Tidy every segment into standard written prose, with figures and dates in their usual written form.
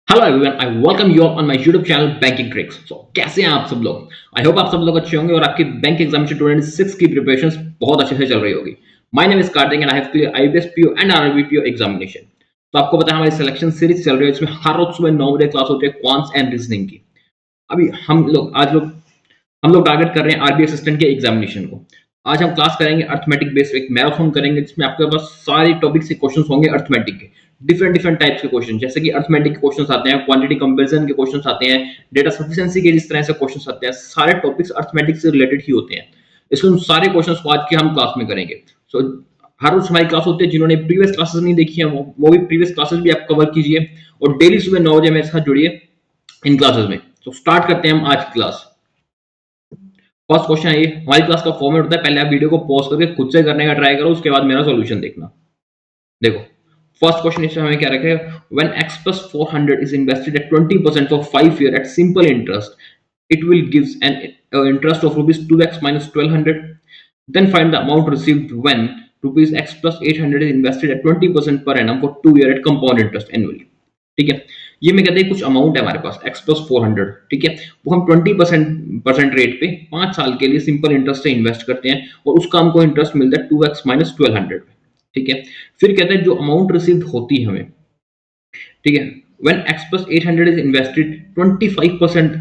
Hello everyone, I welcome you on my YouTube channel banking tricks. कैसे हैं आप सब लोग? आई होप आप सब लोग अच्छे होंगे और आपकी बैंक एग्जामिनेशन 2026 की प्रिपरेशंस बहुत अच्छे से चल रही होगी। My name is Kartik and I have clear IBPS PO and RRB PO examination. तो आपको पता है हमारी सिलेक्शन सीरीज चल रही है, इसमें हर रोज सुबह 9 बजे क्लास होती है क्वांट्स एंड रीजनिंग की। अभी हम लोग टारगेट कर रहे हैं आरबी असिस्टेंट के एग्जामिनेशन को। आज हम क्लास करेंगे अर्थमेटिक बेस्ड एक मैराथन करेंगे, जिसमें आपके पास सारे टॉपिक से क्वेश्चंस होंगे अर्थमेटिक के। डिफरेंट डिफरेंट टाइप्स के क्वेश्चन, जैसे कि अर्थमेटिक के क्वेश्चंस आते हैं, क्वांटिटी कंपैरिजन के क्वेश्चंस आते हैं, डेटा सफिशिएंसी के जिस तरह से क्वेश्चंस आते हैं, सारे टॉपिक्स अर्थमेटिक से रिलेटेड ही होते हैं। इसलिए उन सारे क्वेश्चंस को आज के हम क्लास में करेंगे। सो हर रोज हमारी क्लास होती है। जिन्होंने प्रीवियस क्लासेस नहीं देखी है वो भी प्रीवियस क्लासेस भी आप कवर कीजिए और डेली सुबह 9 बजे मेरे साथ जुड़िए इन क्लासेस में। तो स्टार्ट करते हैं हम आज की क्लास। फर्स्ट क्वेश्चन है ये। हमारी क्लास का फॉर्मेट होता है, पहले आप वीडियो को पॉज करके खुद से करने का ट्राई करो, उसके बाद मेरा सॉल्यूशन देखना। देखो फर्स्ट क्वेश्चन इसमें हमें क्या रखा है, when x plus 400 is invested at 20% for 5 years at simple interest, it will gives an interest of rupees 2x minus 1200. Then find the amount received when rupees x plus 800 is invested at 20% per annum for 2 years at compound interest annually. ठीक है, ये मैं कहते हैं कुछ amount है हमारे पास x plus 400, ठीक है, वो हम 20% रेट पे 5 साल के लिए सिंपल इंटरेस्ट से इन्वेस्ट करते हैं और उसका हमको इंटरेस्ट मिलता है 2x minus 1200। ठीक है, फिर कहते हैं जो अमाउंट रिसीव्ड होती है हमें, ठीक है, when x plus 800 is invested 25%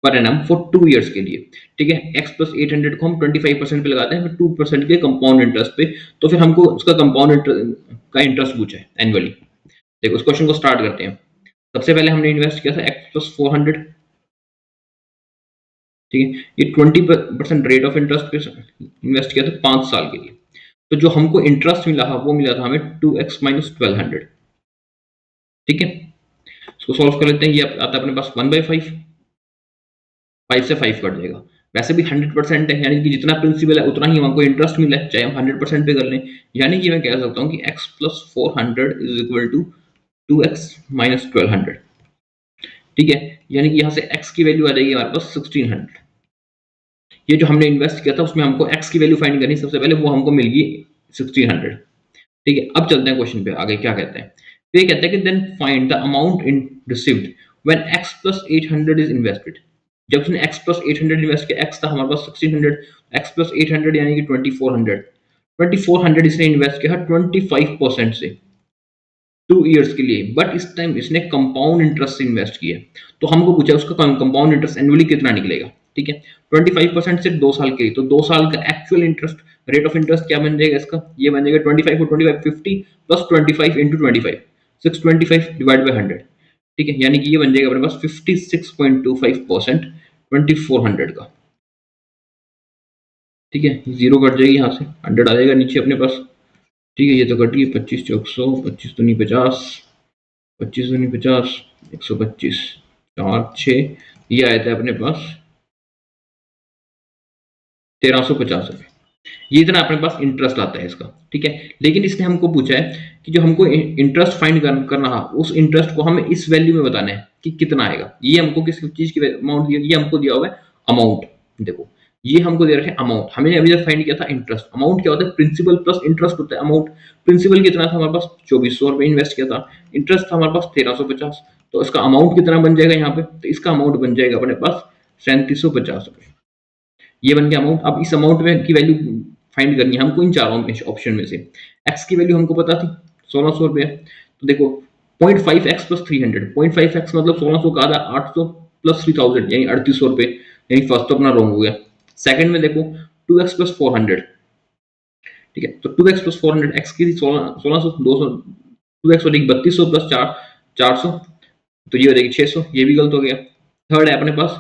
पर एनम फॉर 2 इयर्स के लिए। ठीक है, x plus 800 को हम 25% पे लगाते हैं, फिर 2% के कंपाउंड इंटरेस्ट पे। तो फिर हमको उसका कंपाउंड का इंटरेस्ट पूछा है एनुअली। देखो उस क्वेश्चन को स्टार्ट करते हैं। सबसे पहले हमने इन्वेस्ट किया था x plus 400, ठीक है, ये 20% रेट ऑफ इंटरेस्ट पे इन्वेस्ट किया था 5 साल के लिए। तो जो हमको इंटरेस्ट मिला वो मिला था हमें 2x minus 1200। ठीक है, इसको सॉल्व कर लेते हैं। ये आता है अपने पास 1/5, 5 से 5 कट जाएगा। वैसे भी 100% है, यानी कि जितना प्रिंसिपल है उतना ही हमको इंटरेस्ट मिला है, चाहे हम 100% पे कर लें। यानी कि मैं कह सकता हूँ कि x plus 400 is equal to 2x minus 1200। ठीक है, यानी कि यहाँ से x की वैल्यू आ जाएगी हमारे पास 1600। ये जो हमने इन्वेस्ट किया था उसमें हमको x की वैल्यू फाइंड करनी, सबसे पहले वो हमको मिल गई 1600। ठीक है, अब चलते हैं क्वेश्चन पे आगे क्या कहते हैं। तो ये कहते हैं कि then find the amount in received when x plus 800 is invested. जब उसने x plus 800 इन्वेस्ट किया, x था हमारे पास 1600, x plus 800 यानी कि 2400। 2400 इसने इन्वेस्ट किया 25% से 2 इयर्स के लिए, बट इस टाइम इसने कंपाउंड इंटरेस्ट से इन्वेस्ट किया। तो हमको पूछा उसका कंपाउंड इंटरेस्ट एनुअली कितना निकलेगा। ठीक है, 25% से 2 साल के लिए, तो 2 साल का actual interest rate of interest क्या बन जाएगा इसका, ये बन जाएगा 25 और 25 50 प्लस 25 इंटू 25 625 डिवाइड बाई 100। ठीक है, यानी कि ये बन जाएगा अपने पास 56.25% 2400 का। ठीक है, जीरो कट जाएगी, यहाँ से 100 आ जाएगा नीचे अपने पास। ठीक है, ये तो कट गई 25 चौक 100, 25 दूनी 50, 25 दूनी 50, 125, 4 6, ये आया था अपने पास 1350 रुपये। ये इतना अपने पास इंटरेस्ट आता है इसका। ठीक है, लेकिन इसने हमको पूछा है कि जो हमको इंटरेस्ट फाइंड करना है, उस इंटरेस्ट को हमें इस वैल्यू में बताना है कि कितना आएगा। ये हमको किस चीज की अमाउंट दिया, ये हमको दिया हुआ है अमाउंट। देखो ये हमको दे रखे अमाउंट, हमने अभी तक फाइंड किया था इंटरेस्ट। अमाउंट क्या होता है, प्रिंसिपल प्लस इंटरेस्ट होता है अमाउंट। प्रिंसिपल कितना था हमारे पास, 2400 रुपये इन्वेस्ट किया था, इंटरेस्ट था हमारे पास 1350। तो इसका अमाउंट कितना बन जाएगा यहाँ पे, तो इसका अमाउंट बन जाएगा अपने पास 3750 रुपये। ये बन गया अमाउंट। अब इस अमाउंट में की वैल्यू फाइंड करनी है हमको इन चारों ऑप्शन में से। x की वैल्यू हमको पता थी 1600 रुपये। तो देखो 0.5x प्लस 300, 0.5x मतलब 1600 का आधा 800 प्लस 3000 यानी 3800 रुपये। यानी फर्स्ट तो अपना रॉन्ग हो गया। सेकंड में देखो 2x प्लस 400, ठीक है, तो 2x प्लस 400 x की थी 1600, 200, 2x हो जाएगी 3200 प्लस 400, तो ये हो जाएगी 600, ये भी गलत हो गया। थर्ड है अपने पास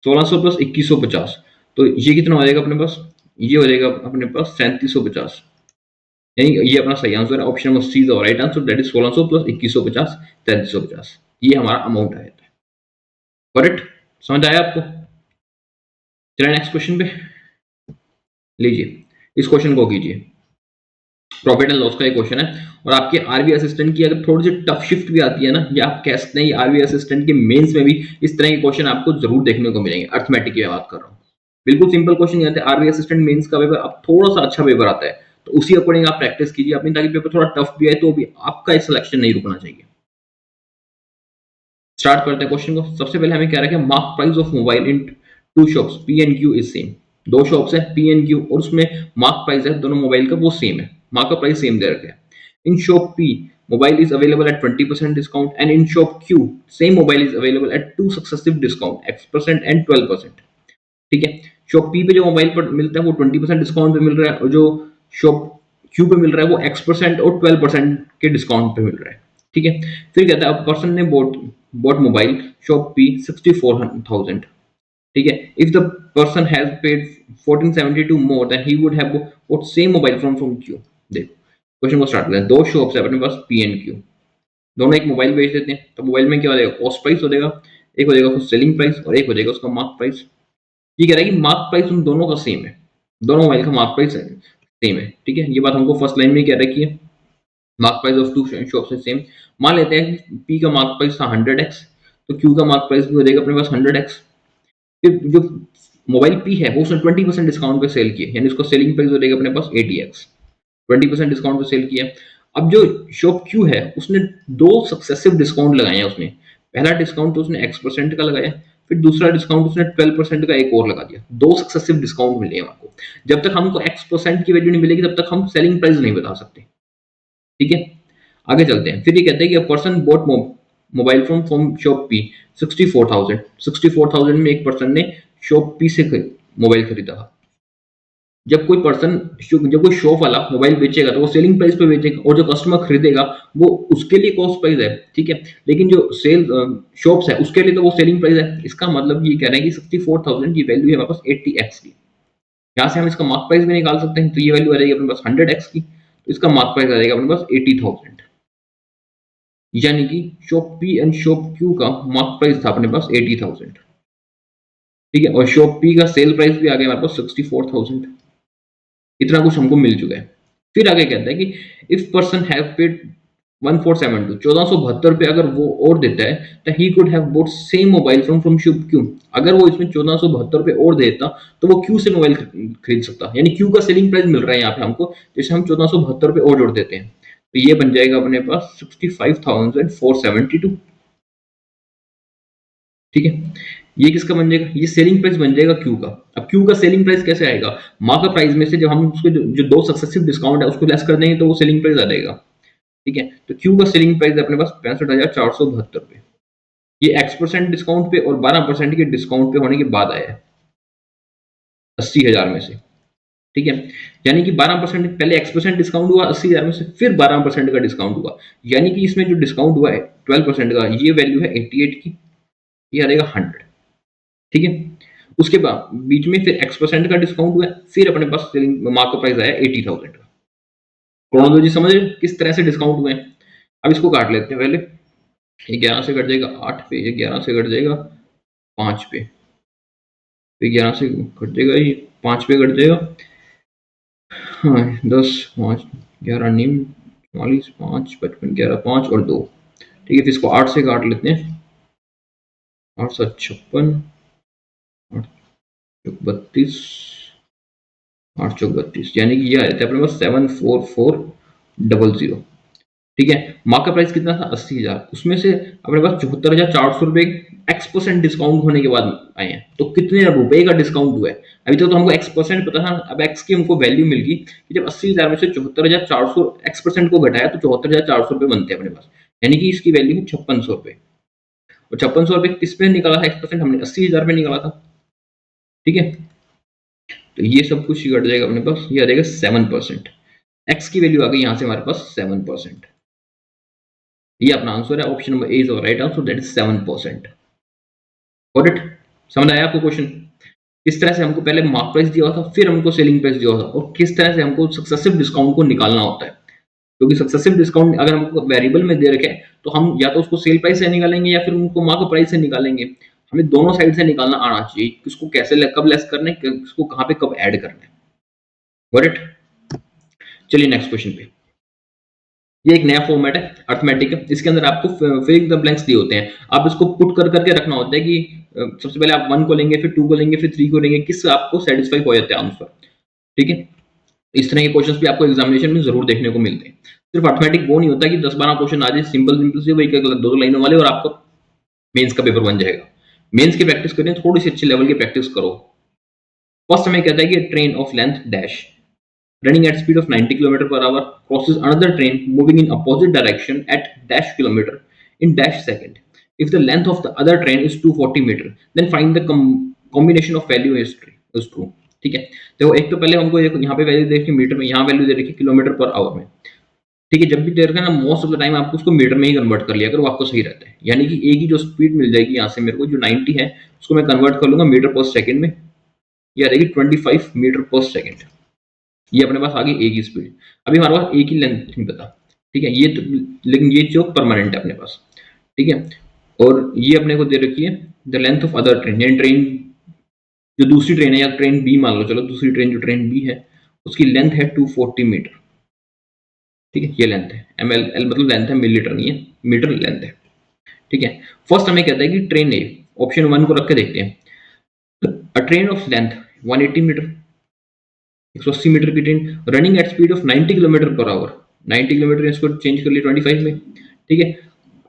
1600 प्लस 2150, तो ये कितना हो जाएगा अपने पास, ये हो जाएगा अपने पास 3750। यानी ये अपना सही आंसर है, option number see the right answer, that is 1600 plus 2150 3350। ये हमारा अमाउंट आया था। करेक्ट, समझ आया आपको? चलिए नेक्स्ट क्वेश्चन पे लीजिए, इस क्वेश्चन को कीजिए। प्रॉफिट एंड लॉस का एक क्वेश्चन है और आपके आरबी असिस्टेंट की अगर थोड़ी सी टफ शिफ्ट भी आती है ना, या आप कह सकते हैं आरबी असिस्टेंट के मेंस में भी इस तरह के क्वेश्चन आपको जरूर देखने को मिलेंगे। अर्थमेटिक की बात कर रहा हूँ, बिल्कुल सिंपल क्वेश्चन नहीं आते। आरबी असिस्टेंट मेंस का पेपर अब थोड़ा सा अच्छा पेपर आता है, तो उसी अकॉर्डिंग आप प्रैक्टिस कीजिए अपनी, ताकि पेपर थोड़ा टफ भी आए तो भी आपका सिलेक्शन नहीं रुकना चाहिए। स्टार्ट करते हैं क्वेश्चन को। सबसे पहले हमें कह रहा है कि mark price of mobile in two shops P and Q is same. दो शॉप्स है पी एंड क्यू और उसमें मार्क प्राइस है दोनों मोबाइल का वो सेम है, मार्क प्राइस सेम दे रखा है। In shop P mobile is available at 20% discount and in shop Q same mobile is available at two successive discount X% and 12%। ठीक है, शॉप पी पे जो मोबाइल पर मिलता है वो 20% डिस्काउंट पे मिल रहा है और जो शॉप क्यू पे मिल रहा है वो X% और 12% के डिस्काउंट पे मिल रहा है। ठीक है, फिर कहता है पर्सन ने bought mobile shop P 64,000। ठीक है, if the person has paid 1472 more then he would have bought same mobile from Q। देखो क्वेश्चन को स्टार्ट करते हैं। दो शॉप्स है अपने पास P एंड Q, दोनों एक मोबाइल बेच देते हैं, तो मोबाइल में क्या हो जाएगा, कॉस्ट प्राइस हो जाएगा, एक हो जाएगा उसका सेलिंग प्राइस और एक हो जाएगा उसका मार्क प्राइस। ये कह रहा है कि मार्क प्राइस उन दोनों का सेम है, दोनों मोबाइल का मार्क प्राइस सेम है। ठीक है, ये बात हमको फर्स्ट लाइन में कह रखी है, mark price of two shops is same. मान लेते हैं कि पी का मार्क प्राइस था 100x, तो क्यू का मार्क प्राइस भी हो जाएगा अपने पास 100x। फिर जो मोबाइल पी है वो उसने 20% डिस्काउंट पे सेल किया, यानी उसका सेलिंग प्राइस हो जाएगा अपने पास 80x, 20% डिस्काउंट पे सेल किया। अब जो शॉप क्यू है उसने दो सक्सेसिव डिस्काउंट लगाए हैं उसने, पहला डिस्काउंट तो उसने X% का लगाया, फिर दूसरा डिस्काउंट उसने 12% का एक और लगा दिया, दो सक्सेसिव डिस्काउंट मिले हैं आपको। जब तक हमको X% की वैल्यू नहीं मिलेगी तब तक हम सेलिंग प्राइस नहीं बता सकते। ठीक है, आगे चलते हैं। फिर ये कहते हैं कि person boat mobile from shop P 64,000 में एक पर्सन ने शॉप पी से मोबाइल खरीदा। जब कोई पर्सन जब कोई शॉप वाला मोबाइल बेचेगा तो वो सेलिंग प्राइस पे बेचेगा और जो कस्टमर खरीदेगा वो उसके लिए कॉस्ट प्राइस है। ठीक है, लेकिन जो सेल शॉप्स है उसके लिए तो वो सेलिंग प्राइस है। इसका मतलब ये कह रहे हैं कि 64,000 की वैल्यू है हमारे पास 80x की। यहाँ से हम इसका मार्क प्राइस भी निकाल सकते हैं, तो ये वैल्यू आ जाएगी अपने पास 100x की, तो इसका मार्क प्राइस आ जाएगा अपने पास 80,000। यानी कि shop P and shop Q का मार्क प्राइस था अपने पास 80,000। ठीक है, और शॉप पी का सेल प्राइस भी आ गया हमारे पास 64,000। इतना कुछ हमको मिल चुका है। फिर आगे कहता है कि इफ पर्सन हैव पेड 1472 1472 पे अगर वो और देता है तो he could have boat same mobile from shop Q. अगर वो इसमें 1472 पे और देता तो वो क्यू से मोबाइल खरीद सकता, यानी क्यू का सेलिंग प्राइस मिल रहा है यहाँ पे हमको, जैसे हम 1472 पे और जोड़ देते हैं तो ये बन जाएगा अपने पास 65,472। ठीक है, ये किसका बन जाएगा, ये सेलिंग प्राइस बन जाएगा क्यू का। अब क्यू का सेलिंग प्राइस कैसे आएगा, मार्कअप प्राइस में से जब हम उसके जो दो सक्सेसिव डिस्काउंट है उसको लेस कर देंगे तो वो सेलिंग प्राइस आ जाएगा। ठीक है, तो क्यू का सेलिंग प्राइस है अपने पास 65,472 पे, ये X% डिस्काउंट पे और 12% के डिस्काउंट पे होने के बाद आया है 80,000 में से। ठीक है, यानी कि 12% पहले X% डिस्काउंट हुआ 80,000 में से, फिर 12% का डिस्काउंट हुआ, यानी कि इसमें जो डिस्काउंट हुआ है 12% का, ये वैल्यू है 88 की, ये आ जाएगा 100। ठीक है, उसके बाद बीच में फिर X% का डिस्काउंट हुआ, फिर अपने पास मार्कअप प्राइस आया 80,000 का। क्रोनोलॉजी समझ रहे किस तरह से डिस्काउंट हुए हैं। अब इसको काट लेते हैं। पहले ये 11 से कट जाएगा 8 पे, ये 11 से कट जाएगा 5 पे, फिर 11 से कट जाएगा ये 5 पे कट जाएगा, हाँ 10 5 11 नीम 44 5 55 11 5 और 2। ठीक है, फिर इसको 8 से काट लेते हैं, 856 8 32 8 चौक 32, यानी कि ये आया था अपने पास 74400। ठीक है, मार्केट प्राइस कितना था 80,000, उसमें से अपने पास 74,400 रुपए X% डिस्काउंट होने के बाद आए हैं, तो कितने रुपए का डिस्काउंट हुआ है। अभी तक तो हमको X% पता था, अब X की हमको वैल्यू मिल गई कि जब 80,000 में से 74,400 X% को घटाया तो 74,400 रुपए बनते हैं अपने पास, यानी कि इसकी वैल्यू है 5600 रुपए। और 5600 रुपए किस पे निकाला था X%, हमने 80,000 पे निकाला था। ठीक है, तो ये सब कुछ घट जाएगा अपने पास, ये आ जाएगा 7%। X की वैल्यू आ गई यहाँ से हमारे पास 7%। ये अपना आंसर है, option number A is right answer, that is 7%। Got it, समझ आया आपको क्वेश्चन। किस तरह से हमको पहले मार्क प्राइस दिया था, फिर हमको सेलिंग प्राइस दिया था, और किस तरह से हमको सक्सेसिव डिस्काउंट को निकालना होता है। क्योंकि सक्सेसिव डिस्काउंट अगर हमको वेरिएबल में दे रखे तो हम या तो उसको सेल प्राइस से निकालेंगे या फिर उनको मार्क प्राइस से निकालेंगे। हमें दोनों साइड से निकालना आना चाहिए, किसको कैसे कब लेस करना है, किसको कहाँ पे कब ऐड करना है। गॉट इट, चलिए नेक्स्ट क्वेश्चन पे। ये एक नया फॉर्मेट है, अर्थमेटिक है, इसके अंदर आपको फिलिंग द ब्लैंक्स दिए होते हैं, आप इसको पुट कर करके रखना होता है कि सबसे पहले आप 1 को लेंगे, फिर 2 को लेंगे, फिर 3 को लेंगे, किससे आपको सेटिस्फाई हो जाता है आंसर। ठीक है, इस तरह के क्वेश्चंस भी आपको एग्जामिनेशन में जरूर देखने को मिलते हैं। सिर्फ अर्थमेटिक वो नहीं होता कि 10-12 क्वेश्चन आ जाए सिंपल सिंपल से, वही दो लाइनों वाले और आपको मेंस का पेपर बन जाएगा। मेंस की प्रैक्टिस करें, थोड़ी सी अच्छे लेवल की प्रैक्टिस करो। फर्स्ट हमें कहता है कि train of length dash running at speed of 90 km per hour crosses another train moving in opposite direction at dash kilometer in dash second. If the length of the other train is 240 meter, then find the combination of value is true. ठीक है, तो एक तो पहले हमको यहाँ पे value दे रखी मीटर में, यहाँ वैल्यू दे रखी किलोमीटर पर आवर में। ठीक है, जब भी दे रखा है ना, मोस्ट ऑफ द टाइम आपको उसको मीटर में ही कन्वर्ट कर लिया अगर वो आपको सही रहता है। यानी कि ए की जो स्पीड मिल जाएगी यहाँ से मेरे को, जो 90 है, उसको मैं कन्वर्ट कर लूंगा मीटर पर सेकंड में, ये आ रहेगी 25 मीटर पर सेकंड। ये अपने पास आ गई ए की स्पीड। अभी हमारे पास ए की लेंथ नहीं पता, ठीक है, ये तो, लेकिन ये जो परमानेंट है अपने पास, ठीक है। और ये अपने को दे रखी है the length of other train, यानी ट्रेन जो दूसरी ट्रेन है, या ट्रेन बी मान लो, चलो दूसरी ट्रेन जो ट्रेन बी है उसकी लेंथ है 240 मीटर। ठीक है, ये लेंथ है, एम एल एल मतलब लेंथ है, मिलीमीटर नहीं है, मीटर लेंथ है। ठीक है, फर्स्ट हमें कहता है कि ट्रेन ए, ऑप्शन 1 को रख के देखते हैं। A train of length 180 metre, 180 metre की train running at speed of 90 kilometre per hour, 90 kilometre इसको चेंज कर लिया 25 में। ठीक है,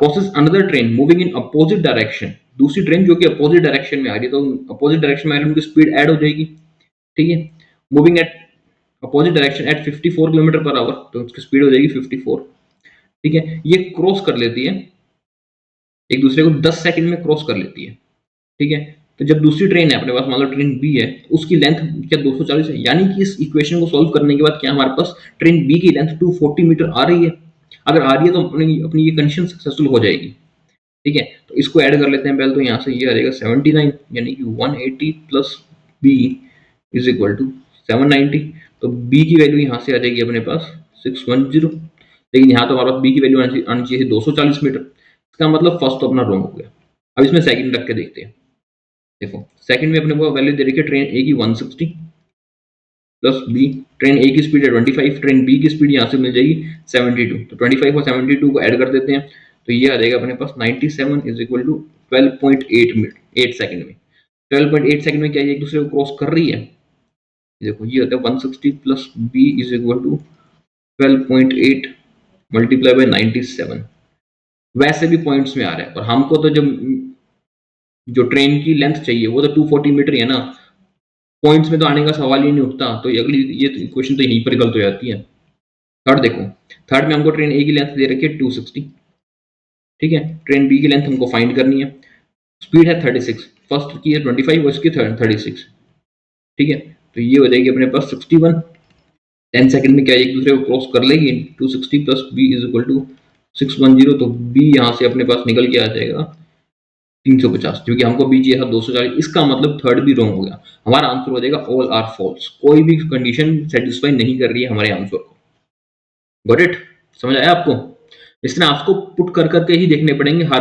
crosses another train moving in opposite direction, दूसरी ट्रेन जो कि अपोजिट डायरेक्शन में आ रही है, तो अपोजिट डायरेक्शन में आ रही है उनकी स्पीड ऐड हो जाएगी। ठीक है, moving at opposite direction at 54 kilometre per our, तो उसकी स्पीड हो जाएगी 54। ठीक है, ये क्रॉस कर लेती है एक दूसरे को 10 सेकंड में क्रॉस कर लेती है। ठीक है, तो जब दूसरी ट्रेन है अपने पास, मान लो ट्रेन बी है, उसकी लेंथ क्या 240 है, यानी कि इस इक्वेशन को सॉल्व करने के बाद क्या हमारे पास ट्रेन बी की लेंथ 240 मीटर आ रही है। अगर आ रही है तो अपनी ये कंडीशन सक्सेसफुल हो जाएगी। ठीक है, तो इसको ऐड कर लेते हैं पहले, तो यहाँ से ये आ जाएगा 79, यानी कि 180 plus B is equal to 790। तो बी की वैल्यू यहाँ से आ जाएगी अपने पास 610, लेकिन यहाँ तो हमारे पास बी की वैल्यू आनी चाहिए 240 मीटर। इसका मतलब फर्स्ट तो अपना रॉन्ग हो गया। अब इसमें सेकंड रख के देखते हैं। देखो सेकंड में अपने को वैल्यू दे रखी है ट्रेन ए की 160 प्लस बी, ट्रेन ए की स्पीड है 25, ट्रेन बी की स्पीड यहाँ से मिल जाएगी 72, तो 25 और 72 को ऐड कर देते हैं, तो ये आ जाएगा अपने पास 97 is equal to 12.8 minute 8 second में। 12.8 सेकंड में क्या एक दूसरे को क्रॉस कर रही है। देखो ये होता है 160 plus B is equal to 12.8 multiply by 97। वैसे भी पॉइंट्स में आ रहा है, और हमको तो जब जो ट्रेन की लेंथ चाहिए वो तो 240 मीटर है ना, पॉइंट्स में तो आने का सवाल ही नहीं उठता। तो अगली ये क्वेश्चन तो यहीं पर गलत हो जाती है। थर्ड देखो, थर्ड में हमको ट्रेन ए की लेंथ दे रखी है 260। ठीक है, ट्रेन बी की लेंथ हमको फाइंड करनी है, स्पीड है 36, फर्स्ट की है 25 और इसकी 36। ठीक है, तो ये हो जाएगी अपने पास 61। 10 सेकंड में क्या एक दूसरे को क्रॉस कर लेगी, 260 plus B is equal to 610, तो बी यहाँ से अपने पास निकल के आ जाएगा 350, क्योंकि हमको बी चाहिए था 240। इसका मतलब थर्ड भी रॉन्ग हो गया। हमारा आंसर हो जाएगा ऑल आर फॉल्स, कोई भी कंडीशन सेटिस्फाई नहीं कर रही है हमारे आंसर को। Got it? समझ आया आपको? इस तरह आपको पुट कर करके ही देखने पड़ेंगे हर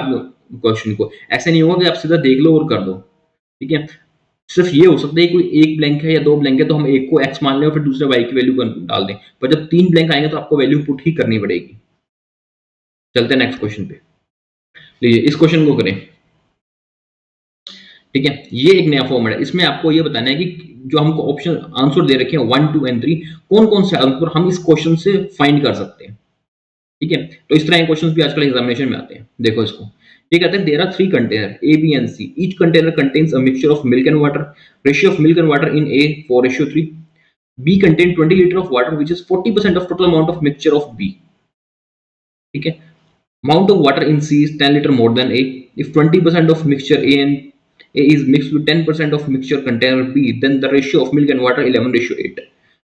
क्वेश्चन को, ऐसे नहीं होगा कि आप सीधा देख लो और कर दो। ठीक है, सिर्फ ये हो सकता है कोई एक ब्लैंक है या दो ब्लैंक है तो हम एक को एक्स मान लें और फिर दूसरे वाई की वैल्यू डाल दें, पर जब 3 ब्लैंक आएंगे तो आपको वैल्यू पुट ही करनी पड़ेगी। चलते हैं नेक्स्ट क्वेश्चन पे। लीजिए इस क्वेश्चन को करें। ठीक है, ये एक नया फॉर्मूला है, इसमें आपको ये बताना है कि जो हमको ऑप्शन आंसर दे रखे हैं 1, 2 एंड 3, कौन कौन से आंसर हम इस क्वेश्चन से फाइंड कर सकते हैं। ठीक है, तो इस तरह के क्वेश्चंस भी आजकल एग्जामिनेशन में आते हैं। देखो इसको, ये कहते हैं there are 3 container A B and C, each container contains a mixture of milk and water, ratio of milk and water in A 4:3, B contain 20 litre of water which is 40% of total amount of mixture of B. ठीक है, amount of water in C is 10 liter more than A. If 20% of mixture A is mixed with 10% of mixture container B, then the ratio of milk and water 11:8.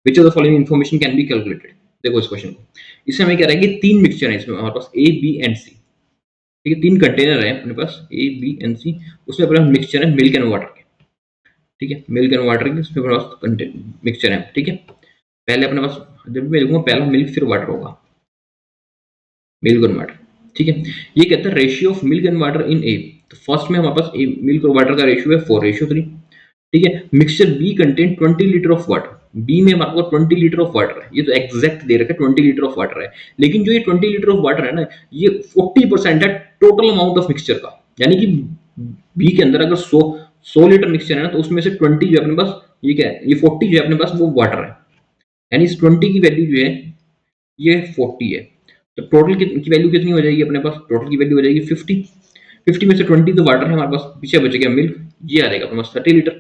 Which of the following information can be calculated? देखो इस question को, इसमें हमें कह रहा है कि 3 mixture है इसमें हमारे पास A, B एंड C। ठीक है, 3 कंटेनर है अपने पास A, B एंड C, उसमें अपने पास मिक्सचर है मिल्क एंड वाटर के। ठीक है, मिल्क एंड वाटर के उसमें अपने पास मिक्सचर है। ठीक है, पहले अपने पास जब भी मैं लिखूंगा पहला मिल्क फिर वाटर होगा, मिल्क एंड वाटर। ठीक है, ये कहता है ratio of milk and water in A, तो फर्स्ट में हमारे पास मिल्क और वाटर का रेशियो है 4:3। ठीक है, mixture B contain 20 litre of water, B में हमारे पास 20 लीटर ऑफ वाटर है, ये तो एग्जैक्ट दे रखा है 20 लीटर ऑफ वाटर है, लेकिन जो ये 20 लीटर ऑफ वाटर है ना, ये 40% है टोटल अमाउंट ऑफ मिक्सचर का। यानी कि बी के अंदर अगर 100 लीटर मिक्सचर है ना, तो उसमें से 20 जो अपने पास ये क्या है, ये 40 जो है अपने पास वो वाटर है, यानी इस 20 की वैल्यू जो है ये 40 है। तो टोटल की वैल्यू कितनी हो जाएगी अपने पास, टोटल की वैल्यू हो जाएगी 50। 50 में से 20 तो वाटर है हमारे पास, पीछे बच गया मिल्क, ये आ जाएगा अपने पास 30 लीटर।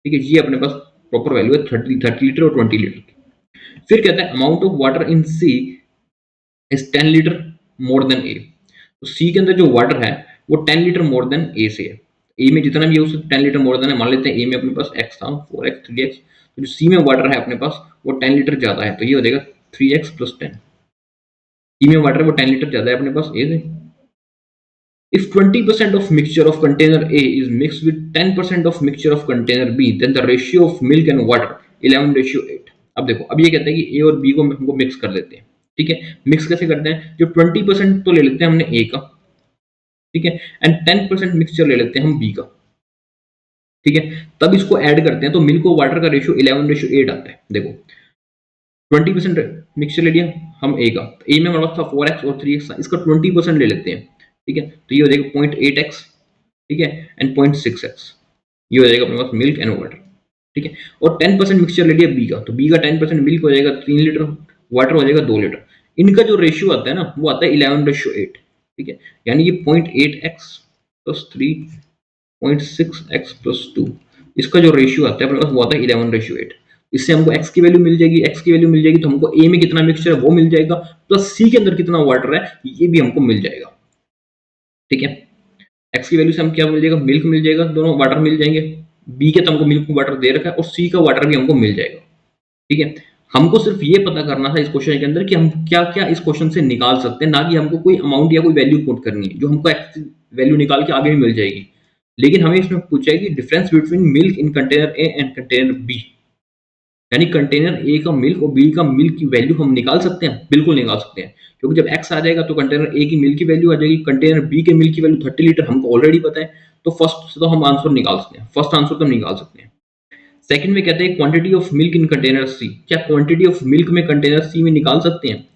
ठीक है, ये अपने पास प्रॉपर वैल्यू है 30 लीटर और 20 लीटर। फिर कहता है amount of water in C is 10 litre more than A. तो सी के अंदर जो वाटर है वो 10 लीटर मोर देन ए से है। ए में जितना भी है उससे 10 लीटर मोर देन है। मान लेते हैं ए में अपने पास एक्स था, 4x 3x, तो जो सी में वाटर है अपने पास वो 10 लीटर ज्यादा है, तो ये हो जाएगा 3x प्लस 10। ई में वाटर वो 10 लीटर ज्यादा है अपने पास ए से। If 20% of mixture of container A is mixed with 10% of mixture of container B, then the ratio of milk and water 11:8। अब देखो, अब ये कहते हैं कि A और B को हमको मिक्स कर लेते हैं। ठीक है, मिक्स कैसे करते हैं, जो 20% तो ले लेते हैं हमने A का, ठीक है, एंड 10% मिक्सचर ले लेते हैं हम B का। ठीक है, तब इसको ऐड करते हैं तो मिल्क और वाटर का रेशियो 11:8 आता है। देखो 20% मिक्सचर ले लिया हम ए का, तो ए में हमारे पास था 4x और 3x, इसका 20% ले लेते हैं। ठीक है, तो ये हो जाएगा 0.8x, ठीक है, एंड 0.6x, ये हो जाएगा अपने पास मिल्क एंड वाटर। ठीक है, और 10% मिक्सचर ले लिया बी का, तो बी का 10% मिल्क हो जाएगा 3 लीटर, वाटर हो जाएगा 2 लीटर। इनका जो रेशियो आता है ना वो आता है 11:8। ठीक है, यानी ये 0.8x प्लस 3 0.6x प्लस 2, इसका जो रेशियो आता है अपने पास वो आता है 11:8। इससे हमको x की वैल्यू मिल जाएगी, x की वैल्यू मिल जाएगी तो हमको a में कितना मिक्सचर है वो मिल जाएगा, प्लस c के अंदर कितना वाटर है ये भी हमको मिल जाएगा। ठीक है, x की वैल्यू से हम क्या मिल जाएगा, मिल्क मिल जाएगा, दोनों वाटर मिल जाएंगे। b के तो हमको मिल्क वाटर दे रखा है और c का वाटर भी हमको मिल जाएगा। ठीक है, हमको सिर्फ ये पता करना था इस क्वेश्चन के अंदर कि हम क्या क्या इस क्वेश्चन से निकाल सकते हैं, ना कि हमको कोई अमाउंट या कोई वैल्यू पुट करनी है जो हमको x वैल्यू निकाल के आगे भी मिल जाएगी। लेकिन हमें इसमें पूछा है कि difference between milk in container A and container B, यानी कंटेनर ए का मिल्क और बी का मिल्क की वैल्यू हम निकाल सकते हैं, बिल्कुल निकाल सकते हैं, क्योंकि जब एक्स आ जाएगा तो कंटेनर ए की मिल्क की वैल्यू आ जाएगी, कंटेनर बी के मिल्क की वैल्यू 30 लीटर हमको ऑलरेडी पता है, तो फर्स्ट से तो हम आंसर निकाल सकते हैं, फर्स्ट आंसर तो निकाल सकते हैं। सेकंड में कहते हैं quantity of milk in container C, क्या क्वांटिटी ऑफ मिल्क में कंटेनर सी में निकाल सकते हैं,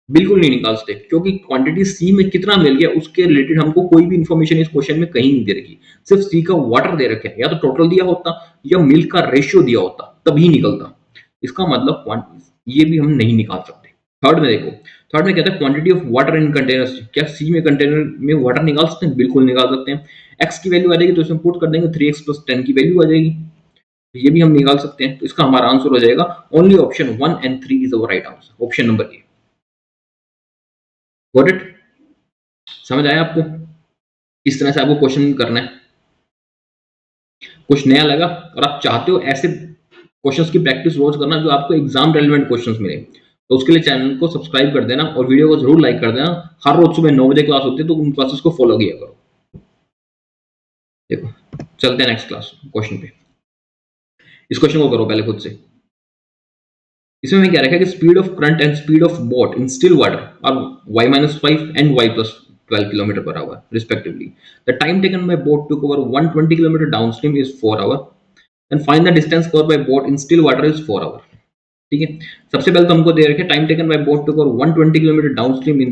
बिल्कुल नहीं निकाल सकते, क्योंकि क्वांटिटी सी में कितना मिल गया उसके रिलेटेड हमको कोई भी इंफॉर्मेशन इस क्वेश्चन में कहीं नहीं दे रखी, सिर्फ सी का वाटर दे रखा है, या तो टोटल दिया होता या मिल्क का रेशियो दिया होता तभी निकलता। इसका मतलब ये भी हम नहीं निकाल सकते। थर्ड में देखो, थर्ड में कहता है quantity of water in containers, क्या सी में कंटेनर में वाटर निकाल सकते हैं, बिल्कुल निकाल सकते हैं। एक्स की वैल्यू आ जाएगी तो इसमें पुट कर देंगे 3x प्लस 10 की वैल्यू आ जाएगी, ये भी हम निकाल सकते हैं। तो इसका हमारा आंसर हो जाएगा only option 1 and 3 is our right answer, option number A. Got it? समझ आया आपको इस तरह से आपको क्वेश्चन करना है? कुछ नया लगा और आप चाहते हो ऐसे क्वेश्चंस की प्रैक्टिस रोज करना जो आपको एग्जाम रेलेवेंट क्वेश्चंस मिले, तो उसके लिए चैनल को सब्सक्राइब कर देना और वीडियो को जरूर लाइक कर देना। हर रोज सुबह 9 बजे क्लास होती है तो उन क्लासेस को फॉलो किया करो। देखो चलते हैं नेक्स्ट क्लास क्वेश्चन पे। इस क्वेश्चन को करो पहले खुद से। इसमें मैं क्या रखा कि speed of current and speed of boat in still water are y-5 and y+12 km/h respectively. The time taken by boat to cover 120 km downstream is 4 hours and find the distance covered by boat in still water is 4 hours. ठीक है, सबसे पहले तो हमको दे रखे time taken by boat to cover 120 kilometre downstream in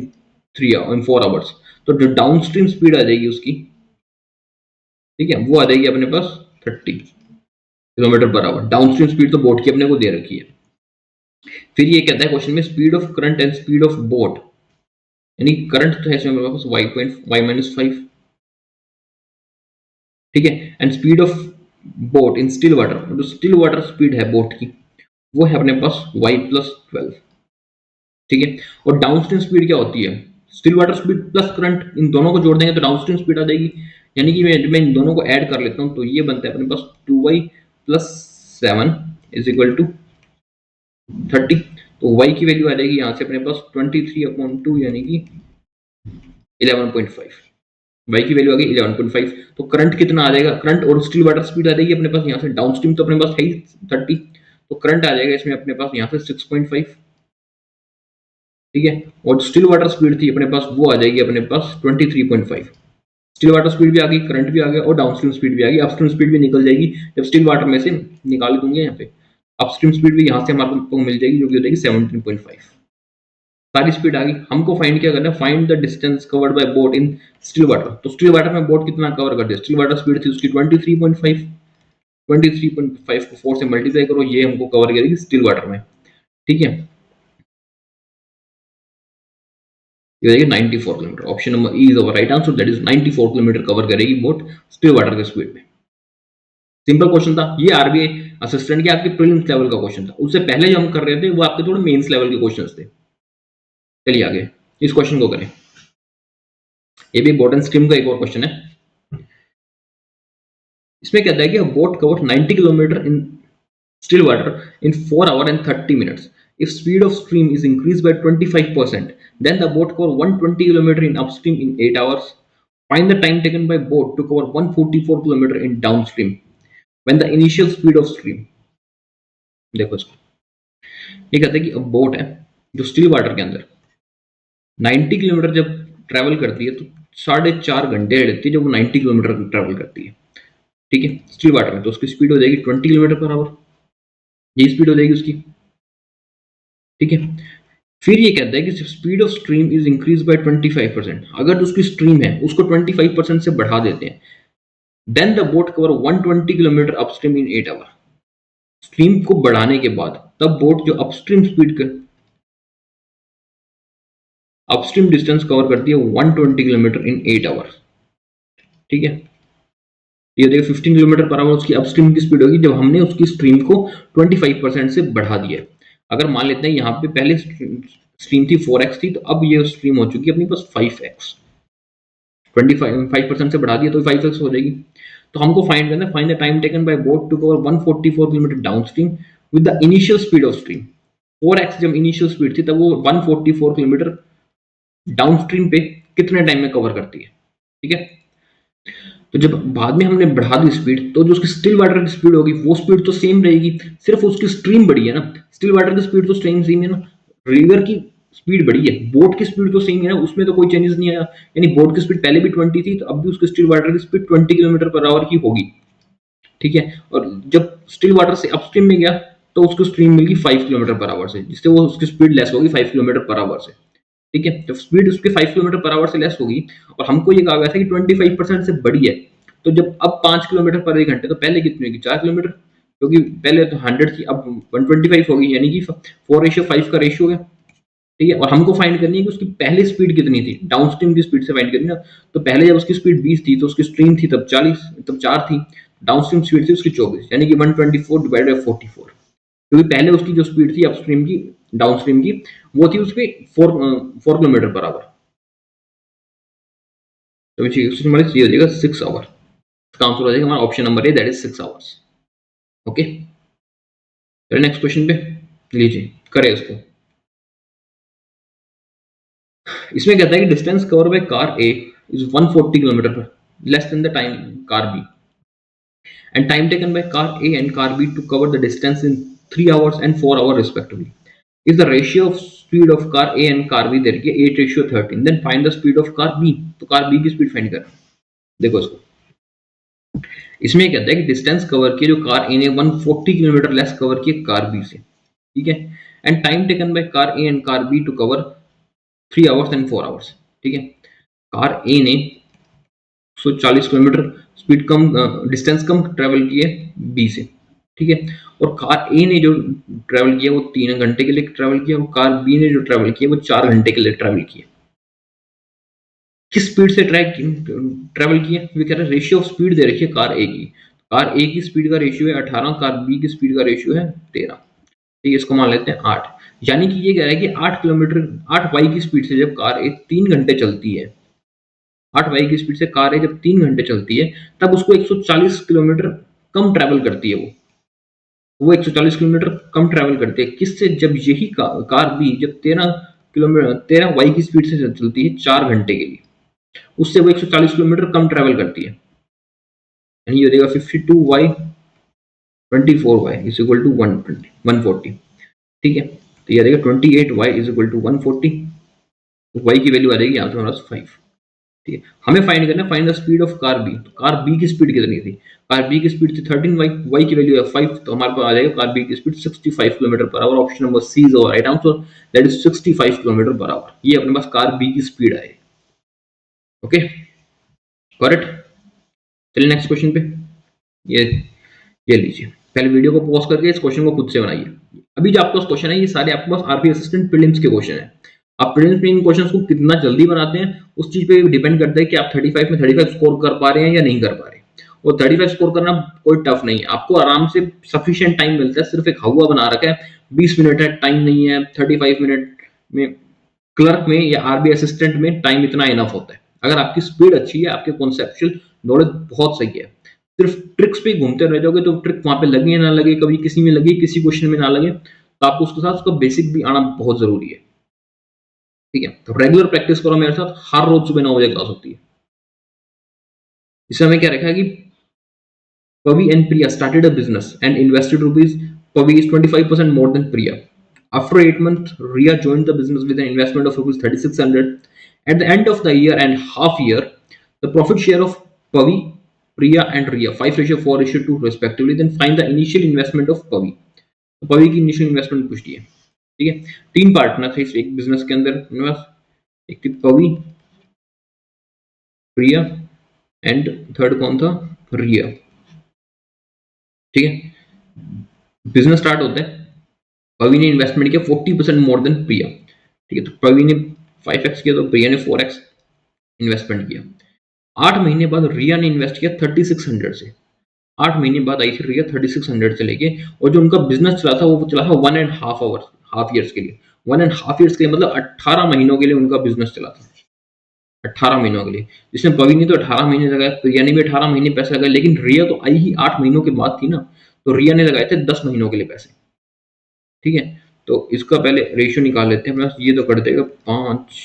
4 hours, तो जो डाउनस्ट्रीम स्पीड आ जाएगी उसकी, ठीक है, वो आ जाएगी अपने पास 30 kilometre per our. Downstream speed तो बोट की अपने को दे रखी है। फिर ये कहता है क्वेश्चन में speed of current and speed of boat, यानी करंट तो है इसमें मेरे पास y-5, ठीक है, and speed of boat in still water, जो स्टिल वाटर स्पीड है बोट की वो है अपने पास y+12। ठीक है, और डाउनस्ट्रीम स्पीड क्या होती है, still water speed plus current, इन दोनों को जोड़ देंगे तो डाउनस्ट्रीम स्पीड आ जाएगी। यानी कि मैं इन दोनों को ऐड कर लेता हूं तो ये बनता है अपने पास 2y+7 इज इक्वल टू 30। तो y की वैल्यू आ जाएगी यहां से अपने पास 23/2 यानी कि 11.5। y की वैल्यू आ गई 11.5। तो करंट कितना आ जाएगा, करंट और स्टिल वाटर स्पीड आ जाएगी अपने पास यहाँ से, डाउनस्ट्रीम तो अपने पास है ही 30, तो करंट आ जाएगा इसमें अपने पास यहाँ से 6.5। ठीक है, और स्टिल वाटर स्पीड थी अपने पास वो आ जाएगी अपने पास 23.5। स्टिल वाटर स्पीड भी आ गई, करंट भी आ गया और डाउनस्ट्रीम स्पीड भी आ गई, अपस्ट्रीम स्पीड भी निकल जाएगी जब स्टिल वाटर में से निकाल दूंगे यहाँ पे। अपस्ट्रीम स्पीड भी यहाँ से हमारे को मिल जाएगी जो कि हो जाएगी 17.5। सारी स्पीड आ गई। हमको फाइंड क्या करना है, find the distance covered by boat in still water. तो स्टिल वाटर में बोट कितना कवर कर दिया, स्टिल वाटर स्पीड थी उसकी 23.5, 23.5 को 4 से मल्टीप्लाई करो, ये हमको कवर करेगी स्टिल वाटर में। ठीक है, ये हो जाएगी 94 kilometre. Option number E is our right answer, that is 94 kilometre cover करेगी बोट स्टिल वाटर के स्पीड में। सिंपल क्वेश्चन था ये, आरबीआई असिस्टेंट के आपके प्रीलिम्स लेवल का क्वेश्चन था। उससे पहले जो हम कर रहे थे वो आपके थोड़े मेंस लेवल के क्वेश्चंस थे। चलिए आगे इस क्वेश्चन को करें। ये भी बोट एंड स्ट्रीम का एक और क्वेश्चन है। इसमें कहता है कि a boat covered 90 kilometer in still water in 4 hours and 30 minutes. If speed of stream is increased by 25%, then the boat cover 120 kilometer in upstream in 8 hours. Find the time taken by boat to cover 144 kilometer in downstream when the initial speed of stream. देखो इसको, ये कहता है कि अब boat है जो still water के अंदर 90 किलोमीटर जब ट्रैवल करती है तो 4.5 घंटे लगती है जब वो 90 किलोमीटर ट्रैवल करती है। ठीक है, स्टिल वाटर में तो उसकी स्पीड हो जाएगी 20 किलोमीटर पर आवर, ये स्पीड हो जाएगी उसकी। ठीक है, फिर ये कहता है कि speed of stream is increase by 25%। अगर तो उसकी स्ट्रीम है उसको 25% से बढ़ा देते हैं, then the boat cover 120 kilometre upstream in 8 hour. Stream को बढ़ाने के बाद तब बोट जो अपस्ट्रीम स्पीड कर अपस्ट्रीम डिस्टेंस कवर करती है 120 किलोमीटर इन 8 आवर्स। ठीक है, ये देखिए 15 किलोमीटर पर आवर उसकी अपस्ट्रीम की स्पीड होगी जब हमने उसकी स्ट्रीम को 25% से बढ़ा दिया। अगर मान लेते हैं यहाँ पे पहले स्ट्रीम थी 4x थी, तो अब ये स्ट्रीम हो चुकी है अपनी पास 5x। 25% से बढ़ा दिया तो 5x हो जाएगी। तो हमको फाइंड करना है, find the time taken by boat to cover 144 kilometre downstream with the initial speed of stream. 4x जब इनिशियल स्पीड थी तब वो 144 किलोमीटर डाउनस्ट्रीम पे कितने टाइम में कवर करती है। ठीक है, तो जब बाद में हमने बढ़ा दी स्पीड तो जो उसकी स्टिल वाटर की स्पीड होगी वो स्पीड तो सेम रहेगी, सिर्फ उसकी स्ट्रीम बढ़ी है ना। स्टिल वाटर की स्पीड तो सेम है ना, रिवर की स्पीड बढ़ी है, बोट की स्पीड तो सेम है ना, उसमें तो कोई चेंजेस नहीं आया। यानी बोट की स्पीड पहले भी 20 थी तो अब भी उसकी स्टिल वाटर की स्पीड 20 किलोमीटर पर आवर की होगी। ठीक है, और जब स्टिल वाटर से अपस्ट्रीम में गया तो उसको स्ट्रीम मिल गई 5 किलोमीटर पर आवर से, जिससे वो उसकी स्पीड लेस होगी 5 किलोमीटर पर आवर से। ठीक है, जब स्पीड उसके 5 किलोमीटर पर आवर से लेस होगी और हमको ये कहा गया था कि 25% से बढ़ी है, तो जब अब 5 किलोमीटर पर एक घंटे, तो पहले कितनी होगी 4 किलोमीटर, क्योंकि पहले तो 100 थी अब 125 होगी, यानी कि 4:5 का रेशियो है। ठीक है, और हमको फाइंड करनी है कि उसकी पहली स्पीड कितनी थी, डाउनस्ट्रीम की स्पीड से फाइंड करनी है। तो पहले जब उसकी स्पीड 20 थी तो उसकी स्ट्रीम थी तब 40, तब 4 थी, डाउनस्ट्रीम स्पीड थी उसकी 24, यानी कि 124 डिवाइडेड बाय 44, क्योंकि पहले उसकी जो स्पीड थी अपस्ट्रीम की डाउनस्ट्रीम की वो थी उसकी 4 किलोमीटर पर आवर। तो हमारी हो जाएगा 6 आवर। इसका आंसर हो जाएगा हमारा option number A, that is 6 hours. Okay, चलिए नेक्स्ट क्वेश्चन पे लीजिए, करें इसको। इसमें कहता है कि distance cover by car A is 140 kilometre पर, less than the time car B, and time taken by car A and car B to cover the distance in 3 hours and 4 hours respectively. If the ratio of speed of car A and car B there है 8:13, then find the speed of car B। तो car B की speed find करना। देखो इसको, इसमें कहता है कि डिस्टेंस कवर की जो कार A ने 140 किलोमीटर लेस कवर की कार B से। ठीक है, and time taken by car A and car B to cover 3 hours and 4 hours। ठीक है, कार A ने 140 किलोमीटर स्पीड कम डिस्टेंस कम ट्रेवल की है बी से। ठीक है, और कार ए ने जो ट्रेवल किया वो 3 घंटे के लिए ट्रेवल किया, और कार बी ने जो ट्रेवल किया वो 4 घंटे के लिए ट्रेवल किया। किस स्पीड से ट्रेवल किया, वे कह रहे हैं रेशियो ऑफ स्पीड दे रखी है कार ए की। कार ए की स्पीड का रेशियो है 18, कार बी की स्पीड का रेशियो है 13। ठीक है, इसको मान लेते हैं 8, यानी कि ये कह रहा है कि 8 किलोमीटर 8 वाई की स्पीड से जब कार ए 3 घंटे चलती है, 8 वाई की स्पीड से कार है जब 3 घंटे चलती है, तब उसको 140 किलोमीटर कम ट्रैवल करती है। वो 140 किलोमीटर कम ट्रैवल करती है किससे, जब यही कार बी जब 13 वाई की स्पीड से चलती है 4 घंटे के लिए, उससे वो 140 किलोमीटर कम ट्रैवल करती है। यानी ये देगा 52 Y 24 Y is equal to 140। ठीक है, तो ये देगा 28 Y is equal to 140, Y की वैल्यू आ जाएगी यहाँ पे हमारा 5। ठीक है, हमें फाइंड करना है find the speed of car B. तो कार बी की स्पीड कितनी थी, कार बी की स्पीड थी 13 वाई, वाई की वैल्यू है 5, तो हमारे पास आ जाएगा कार बी की speed 65 kilometre per hour. Option number C is right answer, that is 65 kilometre per hour. ये अपने पास कार बी की स्पीड है। Okay, correct. चलिए नेक्स्ट क्वेश्चन पे, ये लीजिए, पहले वीडियो को पॉज करके इस क्वेश्चन को खुद से बनाइए। अभी जो आपके पास क्वेश्चन है ये सारे आपके पास आरपी असिस्टेंट प्रीलिम्स के क्वेश्चन है। आप प्रीलिम्स में इन क्वेश्चंस को कितना जल्दी बनाते हैं उस चीज पे डिपेंड करता है कि आप 35 में 35 स्कोर कर पा रहे हैं या नहीं कर पा रहे। और 35 स्कोर करना कोई टफ नहीं है, आपको आराम से सफिशिएंट टाइम मिलता है, सिर्फ एक हवा बना रखा है 20 मिनट है, टाइम नहीं है 35 मिनट में। क्लर्क में या आरबी असिस्टेंट में टाइम इतना इनफ होता है। अगर आपकी स्पीड अच्छी है, आपके कॉन्सेप्चुअल नॉलेज बहुत सही है, सिर्फ ट्रिक्स पे घूमते रह जाओगे तो ट्रिक वहां पे लगे या ना लगे, कभी किसी में लगे किसी क्वेश्चन में ना लगे, तो आपको उसके साथ उसका बेसिक भी आना बहुत जरूरी है। ठीक है, तो रेगुलर प्रैक्टिस करो मेरे साथ, हर रोज सुबह 9 बजे क्लास होती है। इसमें हमें क्या रखा है कि Pavi and Priya started a business and invested rupees. Pavi is 25% more than Priya. After 8 months, Ria joined the business with an investment of rupees 3600. At the end of the year and half year, the profit share of Pavi, Priya and Ria 5:4:2 respectively. Then find the initial investment of Pavi. तो पवी की initial investment पूछती है। ठीक है, तीन partner थे इस एक बिजनेस के अंदर इन्वेस्ट, एक थी पवी, प्रिया एंड थर्ड कौन था, रिया। ठीक है, बिजनेस स्टार्ट होता है, पवी ने इन्वेस्टमेंट किया 40% मोर देन प्रिया। ठीक है, तो पवी ने 5x किया तो प्रिया ने 4x इन्वेस्टमेंट किया। 8 महीने बाद रिया ने इन्वेस्ट किया 3600 से। 8 महीने बाद आई थी रिया 3600 से लेके, और जो उनका बिजनेस चला था वो चला था 1.5 आवर हाफ ईयर्स के लिए। 1.5 ईयर्स के लिए मतलब 18 महीनों के लिए उनका बिजनेस चला था। 18 महीनों के लिए, जिसमें पवी ने तो 18 महीने लगाया, प्रिया ने भी 18 महीने पैसे लगाए, लेकिन रिया तो आई ही 8 महीनों के बाद थी ना, तो रिया ने लगाए थे 10 महीनों के लिए पैसे। ठीक है, तो इसका पहले रेशियो निकाल लेते हैं। बस ये तो कर देगा 5,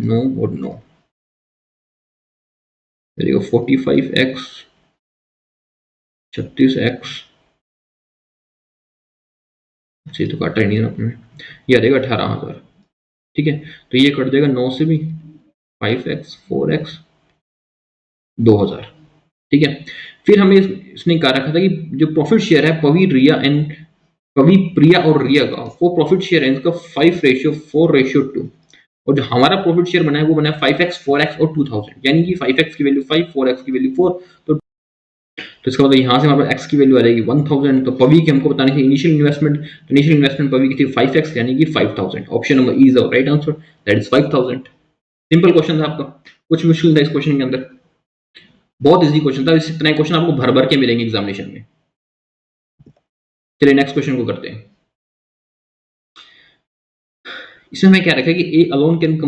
9 और 9, 45x 36x, ये तो काटा ही नहीं ना अपने, ये आ जाएगा 18,000। ठीक है, तो ये कट देगा 9 से भी, 5x 4x 2000। ठीक है, फिर हमें इसने कहा रखा था कि जो प्रॉफिट शेयर है पवी रिया एंड पवी प्रिया और रिया का, वो प्रॉफिट शेयर है इनका 5:4:2, और जो हमारा प्रॉफिट शेयर बना है वो बना है 5x 4x और 2000, यानी कि 5x की वैल्यू 5, 4x की वैल्यू 4। तो इसका मतलब यहाँ से हमारे पास x की वैल्यू आ जाएगी 1000। तो पवी की हमको बतानी थी इनिशियल इन्वेस्टमेंट, तो इनिशियल इन्वेस्टमेंट पवी की थी 5x यानी कि 5000। Option number E is the right answer, that is 5000। Simple question था आपका, कुछ मुश्किल था इस क्वेश्चन के अंदर, बहुत इजी क्वेश्चन था। इस तरह क्वेश्चन आपको भर भर के मिलेंगे एग्जामिनेशन में। चलिए नेक्स्ट क्वेश्चन को करते हैं। इसमें हमें क्या रखा है कि A alone can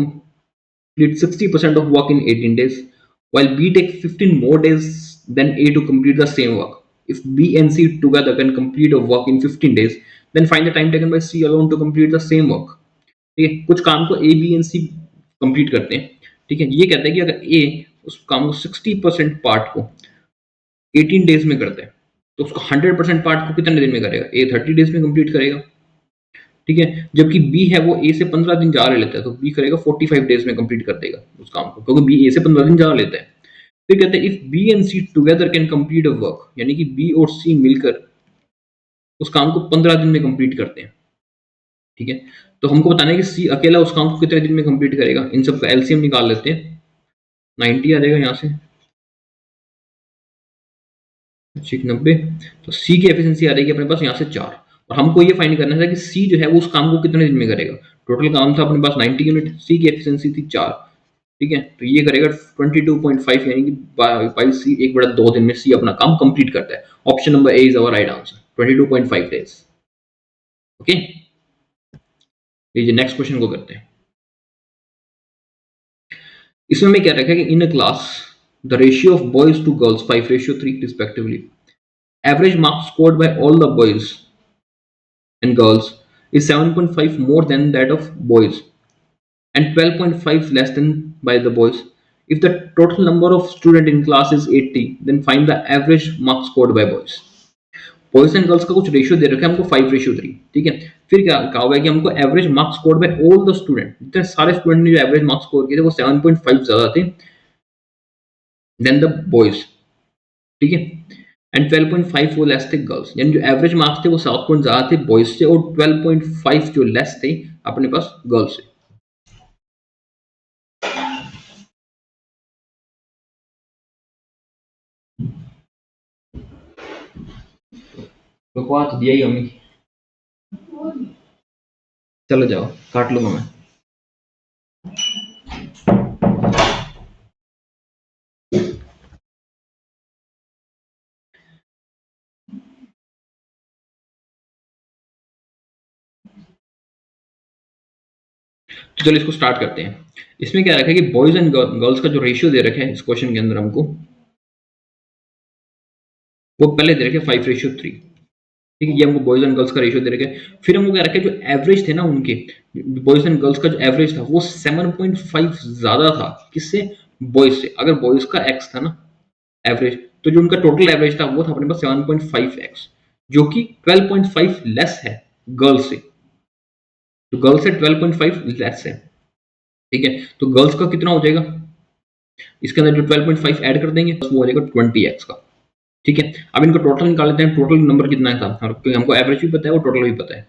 complete 60% of work in 18 days, while B take 15 more days than A to complete the same work. If B and C together can complete a work in 15 days, then find the time taken by C alone to complete the same work. ठीक है, कुछ काम को A B and C complete करते हैं। ठीक है, ये कहते हैं कि अगर ए उस काम को 60% पार्ट को 18 डेज में करते हैं, तो उसको 100% पार्ट को कितने दिन में करेगा, ए 30 डेज में कंप्लीट करेगा। ठीक है, जबकि बी है वो ए से 15 दिन ज़्यादा लेता है, तो बी करेगा 45 डेज में कंप्लीट कर देगा उस काम को, क्योंकि बी ए से 15 दिन ज़्यादा लेता है। फिर कहते हैं if B and C together can complete a work, यानी कि बी और सी मिलकर उस काम को 15 दिन में कंप्लीट करते हैं। ठीक है, तो हमको बताना है कि सी अकेला उस काम को कितने दिन में कंप्लीट करेगा। इन सब का एलसीएम निकाल लेते हैं, 90 आ जाएगा यहाँ से, 90। तो सी की एफिशिएंसी आ जाएगी अपने पास यहाँ से 4, और हमको ये फाइंड करना था कि सी जो है वो उस काम को कितने दिन में करेगा। टोटल काम था अपने पास 90 यूनिट, सी की एफिशिएंसी थी 4। ठीक है, तो ये करेगा 22.5, यानी कि बाई सी 1/2 दिन में सी अपना काम कंप्लीट करता है। Option number A is our right answer, 22.5 days. Okay, लीजिए नेक्स्ट क्वेश्चन को करते हैं। इसमें मैं क्या रखा है कि in a class the ratio of boys to girls 5:3 respectively, average marks scored by all the boys and girls is 7.5 more than that of boys and 12.5 less than by the boys. If the total number of students in class is 80, then find the average marks scored by boys. Boys and girls का कुछ ratio they रखा है हमको 5:3। ठीक है, फिर क्या कहा हुआ है कि हमको average marks scored by all the student, जितने सारे स्टूडेंट ने जो एवरेज मार्क्स स्कोर किए थे वो 7.5 ज्यादा थे देन द बॉयज। ठीक है, एंड 12.5 वो लेस थे गर्ल्स, यानी जो एवरेज मार्क्स थे वो 7 पॉइंट ज्यादा थे बॉयज से, और 12.5 जो लेस थे अपने पास गर्ल्स से। रुकवा तो दिया ही हमें, चलो जाओ काट लूंगा मैं। तो चलिए इसको स्टार्ट करते हैं। इसमें क्या रखा है कि बॉयज एंड गर्ल्स का जो रेशियो दे रखा है इस क्वेश्चन के अंदर हमको, वो पहले दे रखे 5:3। ठीक है, ये हमको बॉयज एंड गर्ल्स का रेशियो दे रखे। फिर हमको क्या रखा है, जो एवरेज थे ना उनके, बॉयज एंड गर्ल्स का जो एवरेज था वो 7.5 ज्यादा था किससे, बॉयज से। अगर बॉयज का एक्स था ना एवरेज, तो जो उनका टोटल एवरेज था वो था अपने पास 7.5x, जो कि 12.5 लेस है गर्ल्स से। तो गर्ल्स से 12.5 लेस है। ठीक है, तो गर्ल्स का कितना हो जाएगा, इसके अंदर जो 12.5 ऐड कर देंगे वो हो जाएगा 20x का। ठीक है, अब इनको टोटल निकाल लेते हैं, टोटल नंबर कितना था, क्योंकि हमको एवरेज भी पता है और टोटल भी पता है।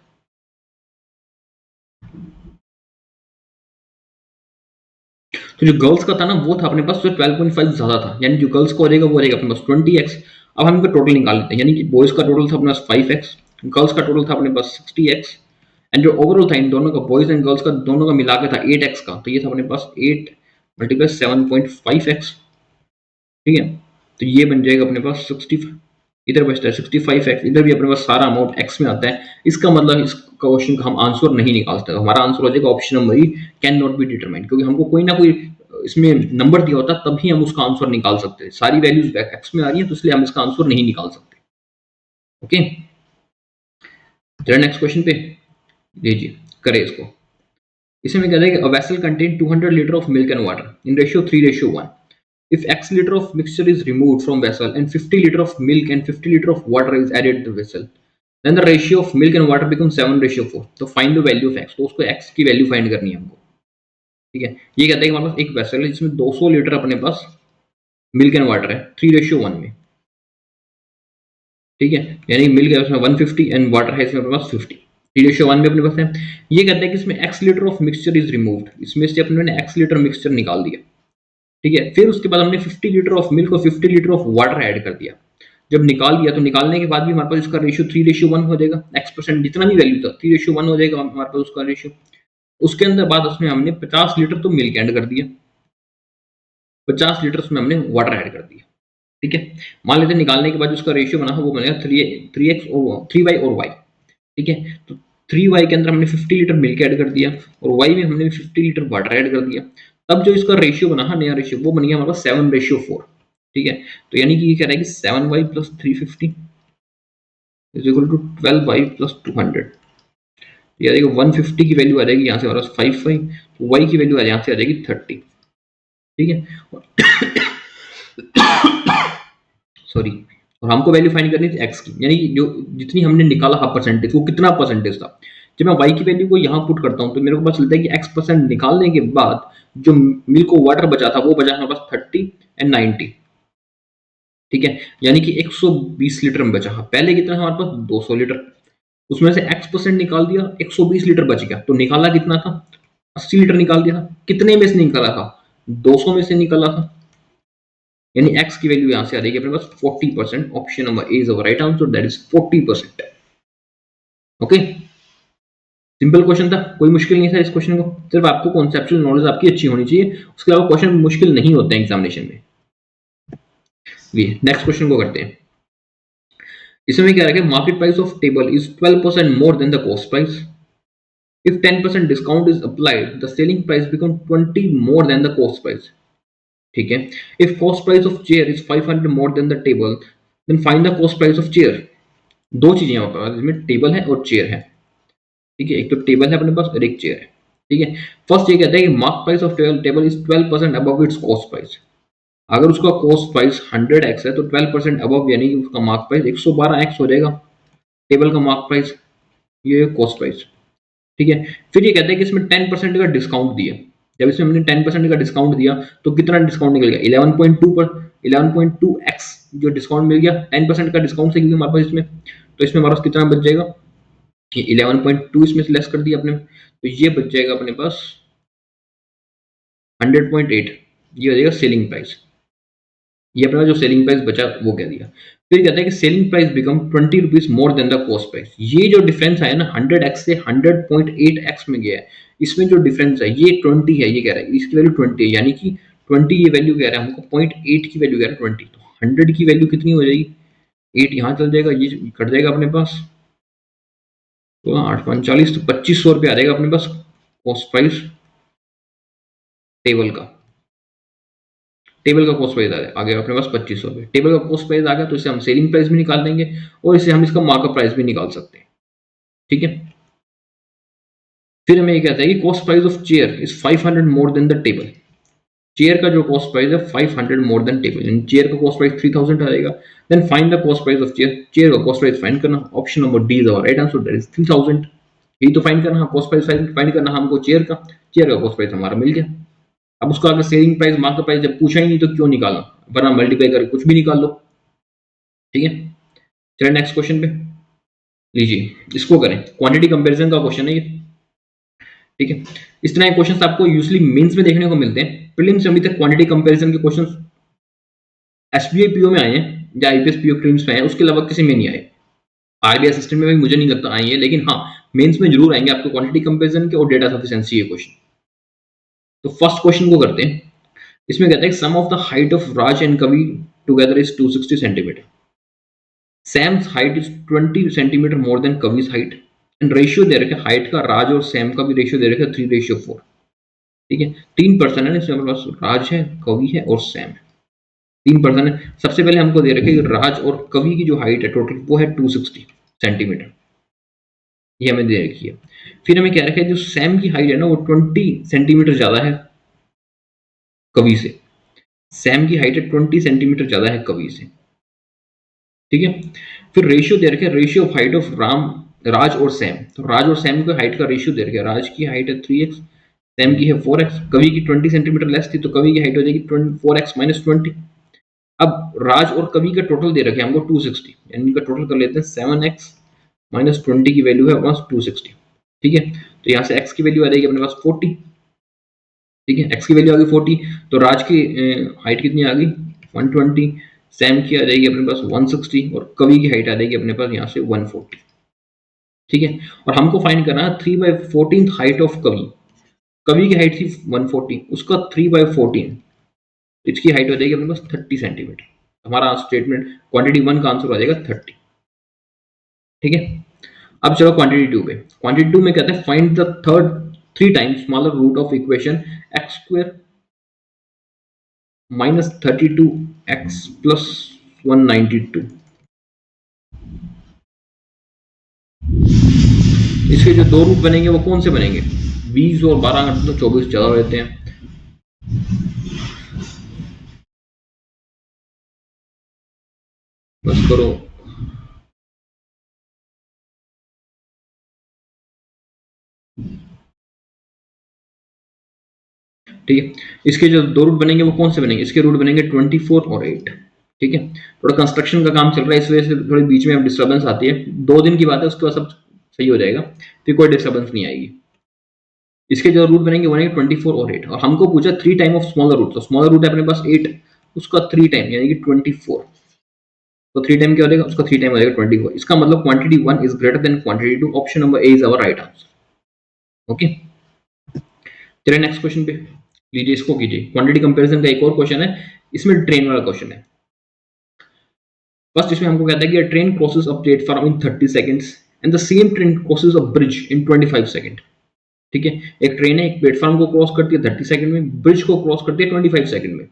तो जो गर्ल्स का था ना वो था अपने पास जो 12.5 ज्यादा था, यानी जो गर्ल्स का हो जाएगा वो रहेगा अपने पास 20x। अब हम इनका टोटल निकाल लेते हैं, यानी कि बॉयज का टोटल था अपने पास 5x, गर्ल्स का टोटल था अपने पास 60x, एंड जो ओवरऑल था इन दोनों का, बॉयज एंड गर्ल्स का दोनों का मिला के था 8x का, तो ये था अपने पास 8 मल्टीप्लाई 7.5x। ठीक है, तो ये बन जाएगा अपने पास 60, इधर बचता है 65x, इधर भी अपने पास सारा अमाउंट x में आता है। इसका मतलब इस क्वेश्चन का हम आंसर नहीं निकाल सकते, हमारा आंसर हो जाएगा option number E, can not be determined, क्योंकि हमको कोई ना कोई इसमें नंबर दिया होता तभी हम उसका आंसर निकाल सकते हैं। सारी वैल्यूज x में आ रही है तो इसलिए हम इसका आंसर नहीं निकाल सकते। ओके, चलिए नेक्स्ट क्वेश्चन पे लीजिए, करें इसको। इसमें कहता है कि a vessel contain 200 litre of milk and water in ratio 3:1। If X liter of mixture is removed from vessel and 50 liter of milk and 50 liter of water is added to the vessel, then the ratio of milk and water becomes 7:4. तो find the value of X, तो उसको X की value find करनी है हमको। ठीक है, ये कहता है कि हमारे पास एक वेसल है जिसमें 200 लीटर अपने पास मिल्क एंड वाटर है 3:1 में। ठीक है, यानी मिल्क है उसमें 150 एंड वाटर है इसमें अपने पास 50, 3:1 में अपने पास है। ये कहता है कि इसमें X litre of mixture is removed, इसमें से अपने ने X लीटर मिक्सचर निकाल दिया। ठीक है, फिर उसके बाद हमने 50 लीटर ऑफ मिल्क और 50 लीटर ऑफ वाटर ऐड कर दिया। जब निकाल दिया तो निकालने के बाद भी हमारे पास इसका रेशियो 3:1 हो जाएगा, x% जितना भी वैल्यू था 3:1 हो जाएगा हमारे पास उसका रेशियो। उसके अंदर बाद उसमें हमने 50 लीटर तो मिल्क ऐड कर दिया, 50 लीटर उसमें हमने वाटर ऐड कर दिया। ठीक है, मान लेते हैं निकालने के बाद उसका रेशियो बना वो बनेगा 3x और 3y और y। ठीक है, तो 3y के अंदर हमने 50 लीटर मिल्क ऐड कर दिया और y में हमने 50 लीटर वाटर ऐड कर दिया। तब जो इसका रेशियो बना नया रेशियो वो बन गया हमारा 7:4। ठीक है, तो यानी कि ये कह रहा है कि 7y plus 350 is equal to 12y plus 200। ये आ जाएगा 150 की वैल्यू आ जाएगी यहाँ से हमारे पास 55, तो y की वैल्यू यहाँ से आ जाएगी 30। ठीक है, सॉरी, और हमको वैल्यू फाइंड करनी थी x की, यानी जो जितनी हमने निकाला हाफ परसेंटेज वो कितना परसेंटेज था। जब मैं y की वैल्यू को यहाँ पुट करता हूँ तो मेरे को पता चलता है कि x% निकालने के बाद जो मिल्क और वाटर बचा था वो बचा हमारे पास 30 एंड 90। ठीक है, यानी कि 120 लीटर में बचा। पहले कितना हमारे पास 200 लीटर, उसमें से x% निकाल दिया, 120 लीटर बच गया, तो निकाला कितना था, 80 लीटर निकाल दिया था। कितने में से निकाला था, 200 में से निकाला था, यानी x की वैल्यू यहां से आ जाएगी अपने पास 40%। Option number A is our right answer, that is 40%। Okay, simple question था, कोई मुश्किल नहीं था इस क्वेश्चन को, सिर्फ आपको कॉन्सेप्चुअल नॉलेज आपकी अच्छी होनी चाहिए, उसके अलावा क्वेश्चन मुश्किल नहीं होते हैं एग्जामिनेशन में। नेक्स्ट क्वेश्चन को करते हैं। इसमें क्या है, market price of table is 12% more than the cost price. If 10% discount is applied, the selling price becomes 20 more than the cost price. ठीक है, if cost price of chair is 500 more than the table, then find the cost price of chair. दो चीजें यहाँ पर, इसमें table है और chair है। ठीक है, एक तो टेबल है अपने पास और एक चेयर है। ठीक है, फर्स्ट ये कहता है कि mark price of table is 12% above it's cost price. अगर उसका कॉस्ट प्राइस 100x है तो 12% अबव यानी कि उसका मार्क प्राइस 112x हो जाएगा टेबल का मार्क प्राइस, ये कॉस्ट प्राइस। ठीक है, फिर ये कहता है कि इसमें 10% का डिस्काउंट दिया। जब इसमें हमने 10% का डिस्काउंट दिया तो कितना डिस्काउंट निकल गया, 11.2 पर 11.2x जो डिस्काउंट मिल गया 10% का डिस्काउंट से, क्योंकि हमारे पास इसमें, तो इसमें हमारे पास कितना बच जाएगा कि 11.2 इसमें से लेस कर दिया अपने, तो ये बच जाएगा अपने पास 100.8, ये हो जाएगा सेलिंग प्राइस। ये अपना जो सेलिंग प्राइस बचा वो कह दिया। फिर कहता है कि selling price become 20 rupees more than the cost price. ये जो डिफरेंस आया ना 100x से 100.8x में गया है, इसमें जो डिफरेंस है ये 20 है, ये कह रहा है इसकी वैल्यू 20 है, यानी कि 20 ये वैल्यू कह रहा है हमको, 0.8 की वैल्यू कह रहा है 20, तो 100 की वैल्यू कितनी हो जाएगी, 8 यहाँ चल जाएगा, ये कट जाएगा अपने पास, तो 8 तो 2500 रुपये आ जाएगा अपने पास कॉस्ट प्राइस टेबल का। टेबल का कॉस्ट प्राइस आ गया अपने पास 2500 रुपये। टेबल का कॉस्ट प्राइस आ गया तो इसे हम सेलिंग प्राइस भी निकाल देंगे और इसे हम इसका मार्कअप प्राइस भी निकाल सकते हैं, ठीक है। फिर हमें ये कहता है कि cost price of chair is 500 more than the table. Chair का जो कॉस्ट प्राइस है 500 मोर देन टेबल, यानी चेयर का कॉस्ट प्राइस 3000 आएगा। Then find the cost price of chair, chair का कॉस्ट प्राइस फाइंड करना, option number D is our right answer, that is 3000। यही तो फाइंड करना, कॉस्ट प्राइस फाइंड करना हमको चेयर का, चेयर का कॉस्ट प्राइस हमारा मिल गया। अब उसका आगे सेलिंग प्राइस मार्केट प्राइस जब पूछा ही नहीं तो क्यों निकालना, वरना मल्टीप्लाई करके कुछ भी निकाल लो, ठीक है। चलिए नेक्स्ट क्वेश्चन पे लीजिए, इसको करें, क्वांटिटी कंपैरिजन का क्वेश्चन है ये, ठीक है। इस तरह के क्वेश्चंस आपको यूजुअली मेंस में देखने को मिलते हैं। प्रीलिम्स में अभी तक क्वांटिटी कंपैरिजन के क्वेश्चंस एसबीआई पीओ में आए हैं या आईपीएस पीओ प्रीलिम्स में आए, उसके अलावा किसी में नहीं आए। आरबीआई असिस्टेंट में भी मुझे नहीं लगता आई है, लेकिन हाँ मेंस में जरूर आएंगे आपको क्वांटिटी कंपैरिजन के और डेटा सफिशिएंसी के क्वेश्चन। तो फर्स्ट क्वेश्चन को करते हैं। इसमें कहता है sum of the height of Raj and Kavi together is 260 centimetre. Sam's height is 20 centimetre more than Kavi's height, and ratio they रखा है हाइट का, राज और सैम का भी रेशियो दे रखा है 3:4, ठीक है। 3 पर्सन है इसमें हमारे पास, राज है, कवि है और सैम है, 3 पर्सन है। सबसे पहले हमको दे रखे राज और कवि की जो हाइट है टोटल वो है 260 सेंटीमीटर, ये हमें दे रखी है। फिर हमें क्या रखा है जो सैम की हाइट है ना वो 20 सेंटीमीटर ज्यादा है कवि से, सैम की हाइट है 20 सेंटीमीटर ज्यादा है कवि से, ठीक है। फिर रेशियो दे रखे रेशियो ऑफ हाइट ऑफ राज और सैम, तो राज और सैम की हाइट का रेशियो दे रखे, राज की हाइट है 3x, सैम की है 4x, कवि की 20 सेंटीमीटर लेस थी तो कवि की हाइट हो जाएगी 4x माइनस 20। अब राज और कवि का टोटल दे रखे हमको 260, यानी इनका टोटल कर लेते हैं 7x माइनस 20 की वैल्यू है अपने पास 260, ठीक है। तो यहाँ से x की वैल्यू आ जाएगी अपने पास 40, ठीक है। x की वैल्यू आ गई 40, तो राज की हाइट कितनी आ गई 120, सैम की आ जाएगी अपने पास 160 और कवि की हाइट आ जाएगी अपने पास यहाँ से 140, ठीक है। और हमको फाइंड करना है 3/14 हाइट ऑफ कवि, कवि की हाइट थी 140, उसका 3/14, इसकी हाइट हो जाएगी अपने पास 30 सेंटीमीटर। हमारा स्टेटमेंट क्वांटिटी 1 का आंसर हो जाएगा 30, ठीक है। अब चलो क्वांटिटी 2 पे। क्वांटिटी 2 में कहते हैं find the third 3 times smaller root of equation x square minus 32x plus 192। इसके जो 2 रूट बनेंगे वो कौन से बनेंगे, 20 और 12 तो 24 ज्यादा रहते हैं, बस करो। ठीक है, इसके जो 2 रूट बनेंगे वो कौन से बनेंगे, इसके रूट बनेंगे 24 और 8, ठीक है। थोड़ा कंस्ट्रक्शन का काम चल रहा है इस वजह से थोड़ी बीच में अब डिस्टर्बेंस आती है, 2 दिन की बात है, उसके बाद सब सही हो जाएगा, फिर कोई डिस्टर्बेंस नहीं आएगी। इसके जो रूट बनेंगे वो बनेंगे 24 और 8, और हमको पूछा 3 टाइम ऑफ स्मॉलर रूट, तो स्मॉलर रूट है अपने पास 8, उसका 3 टाइम यानी कि 24, तो 3 टाइम क्या हो जाएगा, उसका 3 टाइम हो जाएगा 24। इसका मतलब quantity 1 is greater than quantity 2, option number A is our right answer. Okay, चलिए नेक्स्ट क्वेश्चन पे लीजिए, इसको कीजिए। क्वांटिटी कंपैरिजन का एक और क्वेश्चन है, इसमें ट्रेन वाला क्वेश्चन है। फर्स्ट इसमें हमको कहता है कि train crosses a platform in 30 seconds and the same train crosses a bridge in 25 second, ठीक है। एक ट्रेन है, एक प्लेटफॉर्म को क्रॉस करती है 30 सेकंड में, ब्रिज को क्रॉस करती है 25 सेकंड में।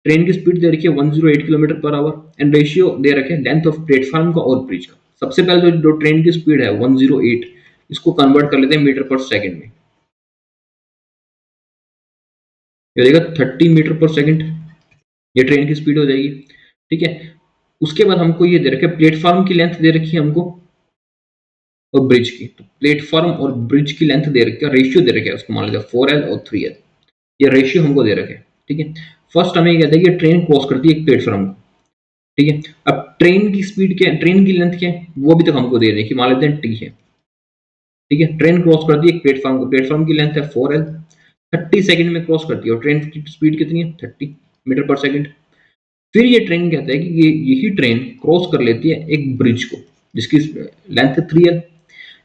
ट्रेन की स्पीड दे रखी है 108 kilometre per our and ratio दे रखे लेंथ ऑफ प्लेटफॉर्म का और ब्रिज का। सबसे पहले तो जो ट्रेन की स्पीड है 108, इसको कन्वर्ट कर लेते हैं मीटर पर सेकंड में, ये देगा 30 मीटर पर सेकंड, ये ट्रेन की स्पीड हो जाएगी, ठीक है। उसके बाद हमको ये दे रखे प्लेटफॉर्म की लेंथ दे रखी है हमको और ब्रिज की, तो प्लेटफॉर्म और ब्रिज की लेंथ दे रखी है, रेशियो दे रखे है, उसको मान लीजिए 4L और 3L, ये रेशियो हमको दे रखे, ठीक है। फर्स्ट हमें कहते हैं कि ट्रेन क्रॉस करती है एक प्लेटफॉर्म को, ठीक है। अब ट्रेन की स्पीड क्या है, ट्रेन की लेंथ क्या है, वो अभी तक हमको दे रहे हैं कि मान लेते हैं टी है, ठीक है। ट्रेन क्रॉस करती है एक प्लेटफॉर्म को, प्लेटफॉर्म की लेंथ है 4L, 30 सेकंड में क्रॉस करती है और ट्रेन की स्पीड कितनी है 30 मीटर पर सेकंड। फिर ये ट्रेन कहता है कि यही ट्रेन क्रॉस कर लेती है एक ब्रिज को जिसकी लेंथ है 3L।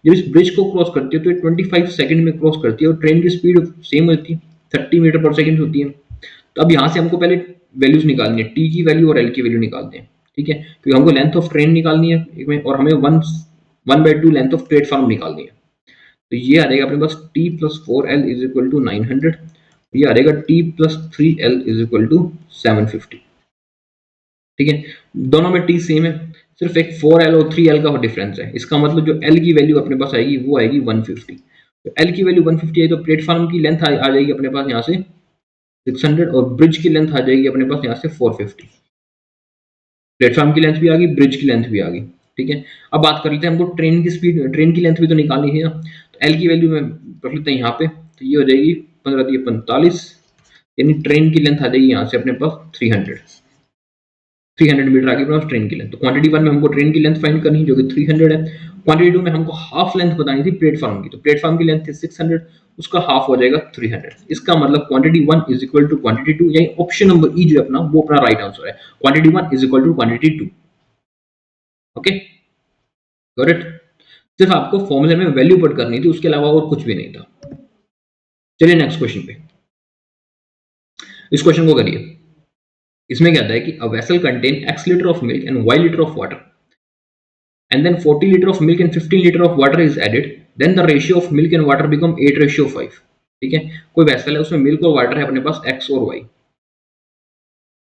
जब इस ब्रिज को क्रॉस करती है तो ये 25 सेकंड में क्रॉस करती है और ट्रेन की स्पीड सेम होती है, 30 मीटर पर सेकंड होती है। तो अब यहाँ से हमको पहले वैल्यूज निकालनी है, टी की वैल्यू और एल की वैल्यू निकालते हैं, ठीक है, क्योंकि हमको लेंथ ऑफ ट्रेन निकालनी है एक में, और हमें 1/2 लेंथ ऑफ प्लेटफॉर्म निकालनी है। तो ये आ जाएगा अपने पास T plus 4L is equal to 900, ये आ जाएगा T plus 3L is equal to 750, ठीक है। दोनों में टी सेम है, सिर्फ एक 4L और 3L का डिफरेंस है। इसका मतलब जो L की वैल्यू अपने पास आएगी वो आएगी 150। तो L की वैल्यू 150 आई तो प्लेटफॉर्म की लेंथ आ जाएगी अपने पास यहाँ से 600 और ब्रिज की लेंथ आ जाएगी अपने पास यहाँ से 450। प्लेटफॉर्म की लेंथ भी आ गई, ब्रिज की लेंथ भी आ गई, ठीक है। अब बात कर लेते हैं, हमको ट्रेन की स्पीड, ट्रेन की लेंथ भी तो निकालनी है ना। तो एल की वैल्यू में रख लेते हैं यहाँ पे, तो ये हो जाएगी 15×45, यानी ट्रेन की लेंथ आ जाएगी यहाँ से अपने पास 300 मीटर आगे अपने पास ट्रेन की लेंथ। तो क्वांटिटी 1 में हमको ट्रेन की लेंथ फाइंड करनी है जो कि 300 है। क्वांटिटी 2 में हमको हाफ लेंथ बतानी थी प्लेटफॉर्म की, तो प्लेटफॉर्म की लेंथ थी 600, उसका हाफ हो जाएगा 300। इसका मतलब quantity 1 is equal to quantity 2, यानी ऑप्शन नंबर ई जो अपना वो अपना राइट आंसर है। Quantity 1 is equal to quantity 2। Okay, got it. सिर्फ आपको फॉर्मूले में वैल्यू पुट करनी थी, उसके अलावा और कुछ भी नहीं था। चलिए नेक्स्ट क्वेश्चन पे, इस क्वेश्चन को करिए। इसमें क्या आता है कि a vessel contain x litre of milk and y litre of water and then 40 liter of milk and 15 liter of water is added, then the ratio of milk and water become 8:5। ठीक है, कोई vessel है उसमें milk और water है अपने पास x और y,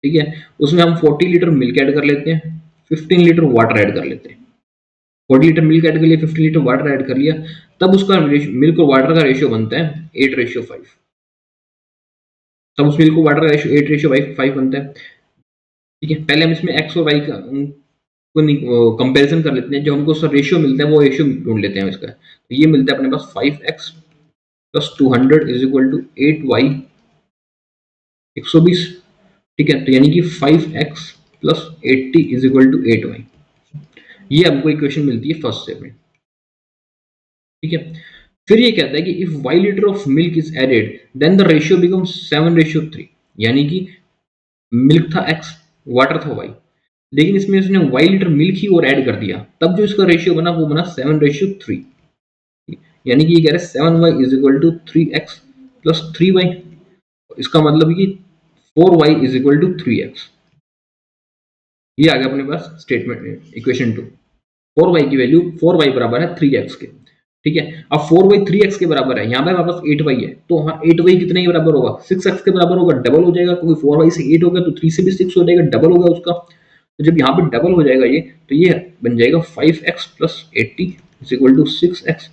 ठीक है, उसमें हम 40 लीटर मिल्क ऐड कर लेते हैं, 15 लीटर वाटर ऐड कर लेते हैं। 40 लीटर मिल्क ऐड कर लिया, 15 लीटर वाटर ऐड कर लिया, तब उसका मिल्क और वाटर का रेशियो बनता है 8:5। तब उस मिल्क और वाटर का रेशियो 8:5 बनता है, ठीक है। पहले हम इसमें x और y का कंपैरिजन कर लेते हैं, जो हमको उसका रेशियो मिलता है वो रेशियो ढूंढ लेते हैं इसका। तो ये मिलता है अपने पास 5x plus 200 is equal to 8y 120, ठीक है। तो यानी कि 5x plus 80 is equal to 8y, ये हमको इक्वेशन मिलती है फर्स्ट से में, ठीक है। फिर ये कहता है कि if y litre of milk is added then the ratio becomes 7:3, यानी कि मिल्क था x, वाटर था y, लेकिन इसमें उसने y लीटर मिल्क ही और ऐड कर दिया, तब जो इसका रेशियो बना वो बना 7:3, यानी कि ये कह रहे हैं 7y is equal to 3x plus 3y। इसका मतलब कि 4y is equal to 3x। ये आ गया अपने पास स्टेटमेंट इक्वेशन 2। 4y की वैल्यू 4y बराबर है 3x के, ठीक है। अब 4y 3x के बराबर है, यहाँ पे हमारे पास 8y है, तो हाँ 8y कितने के बराबर होगा, 6x के बराबर होगा, डबल हो जाएगा, क्योंकि 4y से 8 हो गया तो 3 से भी 6 हो जाएगा, डबल होगा उसका। तो जब यहाँ पे डबल हो जाएगा ये, तो ये बन जाएगा 5x plus 80 is equal to 6x।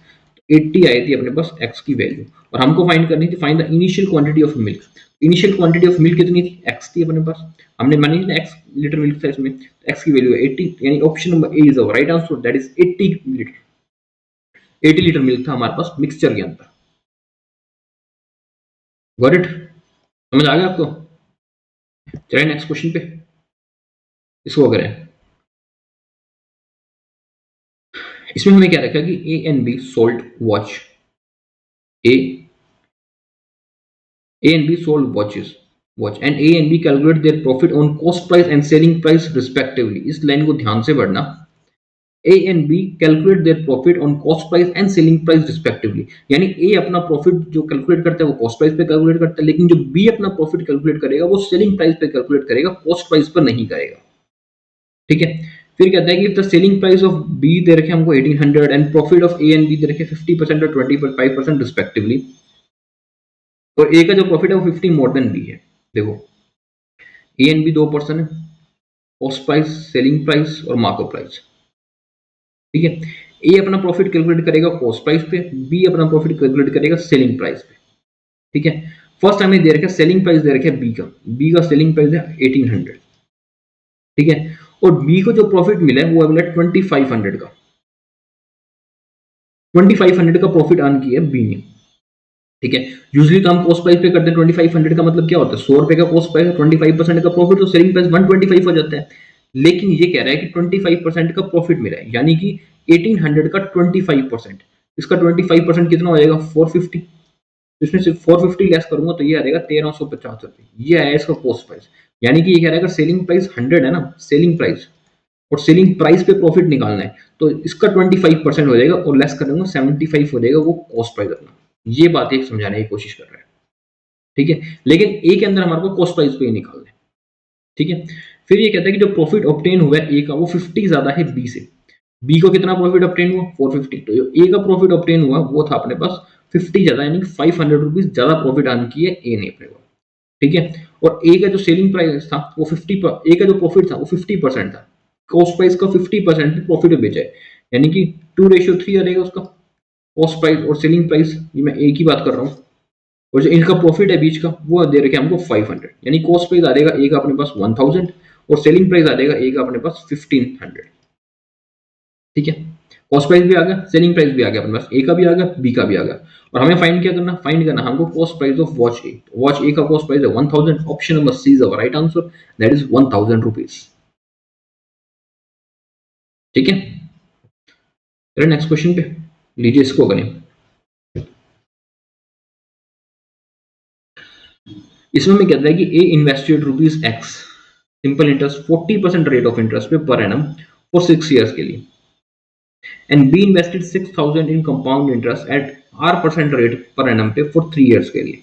80 आई थी अपने पास x की वैल्यू, और हमको फाइंड करनी थी find the initial quantity of milk. Initial quantity of milk कितनी थी, x थी अपने पास, हमने मानी थी ना x लीटर मिल्क था इसमें, x की वैल्यू है 80, यानी option number A is our right answer, that is 80 litre. 80 litre milk था हमारे पास मिक्सचर के अंदर। गॉट इट, समझ आ गया आपको। चलिए नेक्स्ट क्वेश्चन पे, इसको करें। इसमें हमने क्या रखा कि A and be sold watch, A and B sold watch and A and B calculate their profit on cost price and selling price respectively। इस लाइन को ध्यान से पढ़ना। A and B calculate their profit on cost price and selling price respectively, यानी A अपना profit जो calculate करता है वो कॉस्ट प्राइस पे कैलकुलेट करता है, लेकिन जो B अपना प्रॉफिट कैलकुलेट करेगा वो सेलिंग प्राइस पे कैलकुलेट करेगा, कॉस्ट प्राइस पर नहीं करेगा, ठीक है। फिर कहता है कि if the selling price of B दे रखे हमको 1800 and profit of A and B दे रखे 50% और 25% रिस्पेक्टिवली, तो ए का जो प्रॉफिट है वो 50 मोर देन बी है। देखो ए एंड बी दो पर्सन है, कॉस्ट प्राइस, सेलिंग प्राइस और मार्कअप प्राइस, ठीक है। ए अपना प्रॉफिट कैलकुलेट करेगा कॉस्ट प्राइस पे, बी अपना प्रॉफिट कैलकुलेट करेगा सेलिंग प्राइस पे, ठीक है। फर्स्ट हमें दे रखा है सेलिंग प्राइस दे रखा है बी का सेलिंग प्राइस है 1800, ठीक है, और बी को जो प्रॉफिट मिला है वो मिला 2500 का, 2500 का प्रॉफिट अर्न किया बी ने, ठीक है। यूजुअली तो हम कॉस्ट प्राइस पे करते हैं, 2500 का मतलब क्या होता है, 100 रुपए का कॉस्ट प्राइस है, 25% का प्रॉफिट, तो सेलिंग प्राइस 125 हो जाता है। लेकिन ये कह रहा है कि 25% का प्रॉफिट मिला है, यानी कि 1800 का 25%, इसका 25% कितना हो जाएगा 450, इसमें से 450 लेस करूंगा तो ये आ जाएगा 1350 रुपए, ये आया इसका कॉस्ट प्राइस। यानी कि ये कह रहा है अगर सेलिंग प्राइस 100 है ना, सेलिंग प्राइस, और सेलिंग प्राइस पे प्रॉफिट निकालना है तो इसका 25% हो जाएगा और लेस करेंगे 75 हो जाएगा वो कॉस्ट प्राइस अपना। ये बात एक समझाने की कोशिश कर रहा है, ठीक है। लेकिन ए के अंदर हमारे को कॉस्ट प्राइस पे ही निकालना है, ठीक है। फिर ये कहता है कि जो प्रॉफिट ऑब्टेन हुआ है ए का वो 50 ज्यादा है बी से। बी को कितना प्रॉफिट ऑब्टेन हुआ 450, तो जो ए का प्रॉफिट ऑब्टेन हुआ वो था अपने पास 50 ज्यादा, यानी कि 500 रुपीज ज्यादा प्रॉफिट अर्न किया ए ने अपने को, ठीक है। और ए का जो सेलिंग प्राइस था वो 50 ए का जो प्रॉफिट था वो 50% था, कॉस्ट प्राइस का 50% पे प्रॉफिट बेचा है, यानी कि 2:3 आ जाएगा उसका कॉस्ट प्राइस और सेलिंग प्राइस। ये मैं ए की बात कर रहा हूँ। और जो इनका प्रॉफिट है बीच का वो दे रखे हमको 500, यानी कॉस्ट प्राइस आ जाएगा ए का अपने पास 1000 और सेलिंग प्राइस आ जाएगा ए का अपने पास 1500, ठीक है। कॉस्ट प्राइस भी आ गया, सेलिंग प्राइस भी आ गया अपने पास, ए का भी आ गया, बी का भी आ गया। और हमें फाइंड क्या करना, फाइंड करना हमको cost price of watch A. Watch A का कॉस्ट प्राइस है 1000, option number C is our right answer, that is 1000 rupees, ठीक है। चलिए नेक्स्ट क्वेश्चन पे लीजिए, इसको करें। इसमें मैं कहता है कि A invested rupees X simple interest 40% rate of interest पे पर एनम फॉर 6 ईयर्स के लिए, and B invested 6000 in compound interest at R% rate per annum पे फॉर 3 ईयर्स के लिए।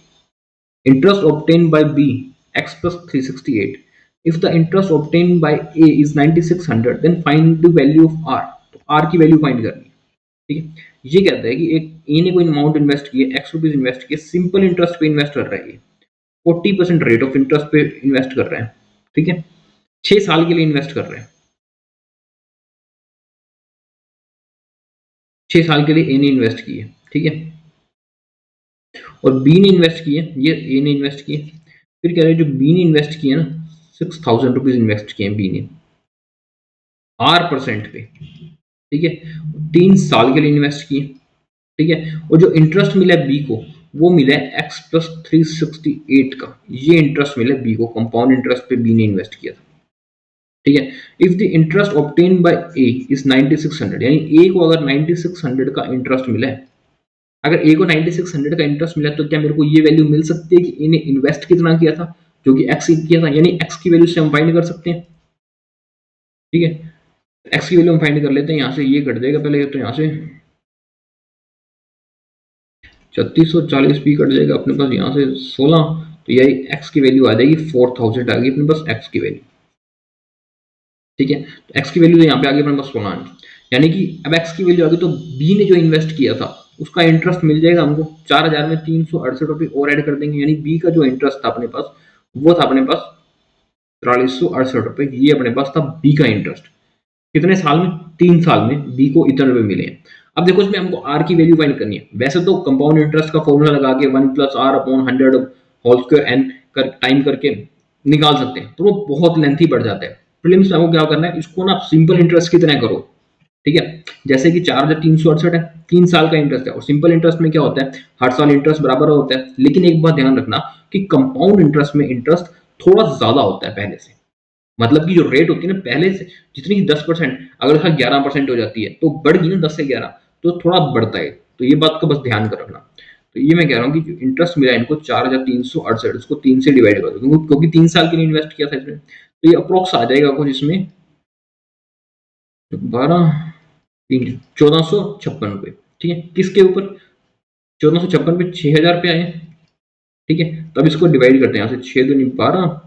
Interest obtained by B x plus 368. If the interest obtained by A is 9600, then find the value of R. तो R की value find करनी है, ठीक है। ये कहता है कि एक ए ने कोई अमाउंट इन्वेस्ट किया, एक्स रुपीज इन्वेस्ट किया, सिंपल इंटरेस्ट पे इन्वेस्ट कर रहा है, 40% रेट ऑफ इंटरेस्ट पे इन्वेस्ट कर रहा है, ठीक है। 6 साल के लिए इन्वेस्ट कर रहे हैं, 6 साल के लिए ए ने इन्वेस्ट किए, ठीक है। और बी ने इन्वेस्ट किए, ये ए ने इन्वेस्ट किए। फिर कह रहे हैं जो बी ने इन्वेस्ट किए ना 6000 रुपीज इन्वेस्ट किए बी ने R% पे, ठीक है। 3 साल के लिए इन्वेस्ट किए, ठीक है। और जो इंटरेस्ट मिला है बी को वो मिला है x प्लस 368 का, ये इंटरेस्ट मिला है बी को, कंपाउंड इंटरेस्ट पे बी ने इन्वेस्ट किया था, ठीक है। If the interest obtain bye A is 9600, यानी ए को अगर 9600 का इंटरेस्ट मिला है, अगर ए को 9600 का इंटरेस्ट मिला तो क्या मेरे को ये वैल्यू मिल सकती है कि इन्हें इन्वेस्ट कितना किया था, जो कि एक्स किया था, यानी एक्स की वैल्यू से हम फाइंड कर सकते हैं, ठीक है। एक्स की वैल्यू हम फाइंड कर लेते हैं, यहाँ से ये कट जाएगा पहले, तो यहाँ से 3640 भी कट जाएगा अपने पास, यहाँ से 16, तो यही एक्स की वैल्यू आ जाएगी 4000 आ गई अपने पास एक्स की वैल्यू, ठीक है। तो एक्स की वैल्यू तो यहाँ पे आ गई अपने पास 16, यानी कि अब एक्स की वैल्यू आ गई तो बी ने जो इन्वेस्ट किया था उसका इंटरेस्ट मिल जाएगा हमको 4000 में 368 रुपये और ऐड कर देंगे, यानी बी का जो इंटरेस्ट था अपने पास वो था अपने पास 4368 रुपये, ये अपने पास था बी का इंटरेस्ट। कितने साल में, 3 साल में बी को इतने रुपए मिले हैं। अब देखो इसमें हमको आर की वैल्यू फाइंड करनी है। वैसे तो कंपाउंड इंटरेस्ट का फॉर्मूला लगा के 1+R/100 होल स्क्वायर एन कर टाइम करके निकाल सकते हैं, तो वो बहुत लेंथी बढ़ जाता है। प्रीलिम्स में आपको क्या करना है, इसको ना सिंपल इंटरेस्ट की तरह करो, ठीक है। जैसे कि 4368 है, 3 साल का इंटरेस्ट है, और सिंपल इंटरेस्ट में क्या होता है, हर साल इंटरेस्ट बराबर होता है, लेकिन एक बात ध्यान रखना कि कंपाउंड इंटरेस्ट में इंटरेस्ट थोड़ा ज्यादा होता है पहले से, मतलब कि जो रेट होती है ना पहले से जितनी 10%, अगर उसका 11% हो जाती है तो बढ़ गई ना 10 से 11, तो थोड़ा बढ़ता है, तो ये बात का बस ध्यान कर रखना। तो ये मैं कह रहा हूँ कि जो इंटरेस्ट मिला है इनको 4368, इसको 3 से डिवाइड कर दो, क्योंकि 3 साल के लिए इन्वेस्ट किया था इसमें, तो ये अप्रोक्स आ जाएगा कुछ इसमें 1456 रुपये, ठीक है। किसके ऊपर, 1456 पे 6000 पे आए, ठीक है। तब इसको डिवाइड करते हैं, यहाँ से 6 दूनी 12,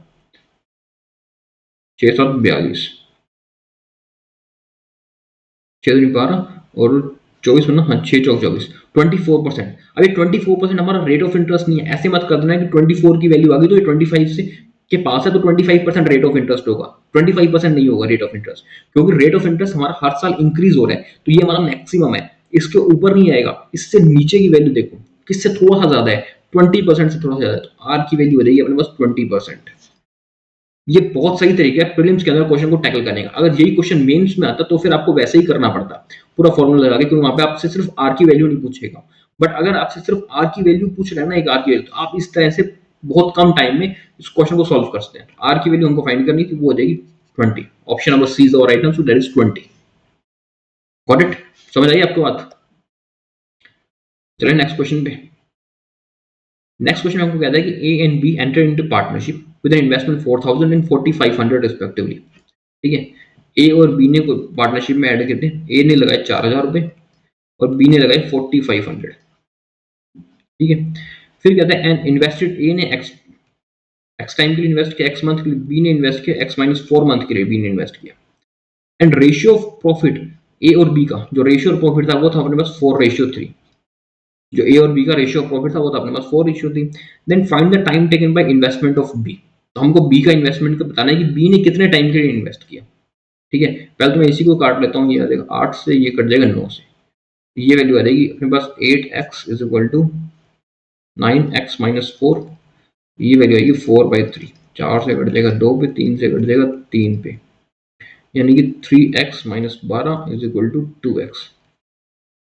6×7 = 42, 6×12 और 24 होना, हाँ 6×4 = 24, 24%। अभी 24% हमारा रेट ऑफ इंटरेस्ट नहीं है, ऐसे मत कर देना कि 24 की वैल्यू आ गई तो ये 25 से के पास है तो 25% रेट ऑफ इंटरेस्ट होगा, 25% नहीं होगा रेट ऑफ इंटरेस्ट, क्योंकि रेट ऑफ इंटरेस्ट हमारा हर साल इंक्रीज हो रहा है, तो ये हमारा मैक्सिमम है, इसके ऊपर नहीं आएगा। इससे नीचे की वैल्यू देखो, किससे थोड़ा सा ज्यादा है, 20% से थोड़ा सा ज्यादा है, तो आर की वैल्यू हो जाएगी अपने पास 20%। ये बहुत सही तरीका है प्रीलिम्स के अंदर क्वेश्चन को टैकल करने का। अगर यही क्वेश्चन मेंस में आता तो फिर आपको वैसे ही करना पड़ता, पूरा फॉर्मूला लगा के, क्योंकि वहां पे आपसे सिर्फ आर की वैल्यू नहीं पूछेगा। बट अगर आपसे सिर्फ आर की वैल्यू पूछ रहे हैं ना, एक आर की वैल्यू, तो आप इस तरह से बहुत कम टाइम में इस क्वेश्चन को सॉल्व कर सकते हैं। आर की वैल्यू हमको फाइंड करनी थी, वो हो जाएगी 20, option number C is our right answer, that is 20। Got it, समझ आई आपको बात। चलिए नेक्स्ट क्वेश्चन पे। नेक्स्ट क्वेश्चन हमको कहता है कि A and B enter into partnership with an investment 4000 and 4500 respectively, ठीक है। ए और बी ने कोई पार्टनरशिप में ऐड करते हैं, ए ने लगाए 4,000 रुपए और बी ने लगाए 4,500, ठीक है। फिर कहते हैं एंड इन्वेस्टेड, ए ने एक्स टाइम के लिए इन्वेस्ट किया, एक्स मंथ के लिए, बी ने इन्वेस्ट किया एक्स माइनस 4 मंथ के लिए बी ने इन्वेस्ट किया। एंड रेशियो ऑफ प्रॉफिट ए और बी का जो रेशियो ऑफ प्रॉफिट था वो था अपने पास 4:3, जो ए और बी का रेशियो ऑफ प्रॉफिट था वो था अपने पास 4:3। Then find the time taken by investment of B, तो हमको बी का इन्वेस्टमेंट का बताना है कि बी ने कितने टाइम के लिए इन्वेस्ट किया, ठीक है। पहले तो मैं इसी को काट लेता हूँ, ये आ जाएगा 8 से, ये कट जाएगा 9 से, ये वैल्यू आ जाएगी अपने पास 8x is equal to 9x minus 4, ये वैल्यू आएगी 4/3, 4 से कट जाएगा 2 पे, 3 से कट जाएगा 3 पे, यानी कि 3x minus 12 is equal to 2x,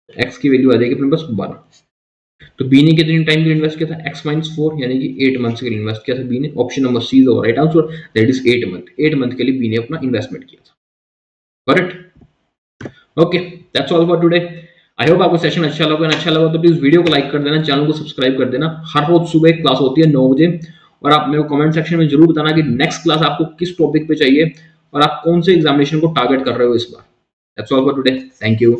x की वैल्यू आ जाएगी अपने पास 12। तो बी ने कितने टाइम के लिए इन्वेस्ट किया था, x माइनस 4 यानी कि 8 मंथ्स के लिए इन्वेस्ट किया था बी ने। Option number C is right answer, that is 8 month, 8 month के लिए बी ने अपना इन्वेस्टमेंट किया था, correct. Okay, that's all for today. I hope आपको सेशन अच्छा लगा, अच्छा लगा तो प्लीज वीडियो को लाइक कर देना, चैनल को सब्सक्राइब कर देना। हर रोज सुबह एक क्लास होती है 9 बजे, और आप मेरे को कमेंट सेक्शन में जरूर बताना कि नेक्स्ट क्लास आपको किस टॉपिक पे चाहिए और आप कौन से एग्जामिनेशन को टारगेट कर रहे हो इस बार। That's all for today, thank you.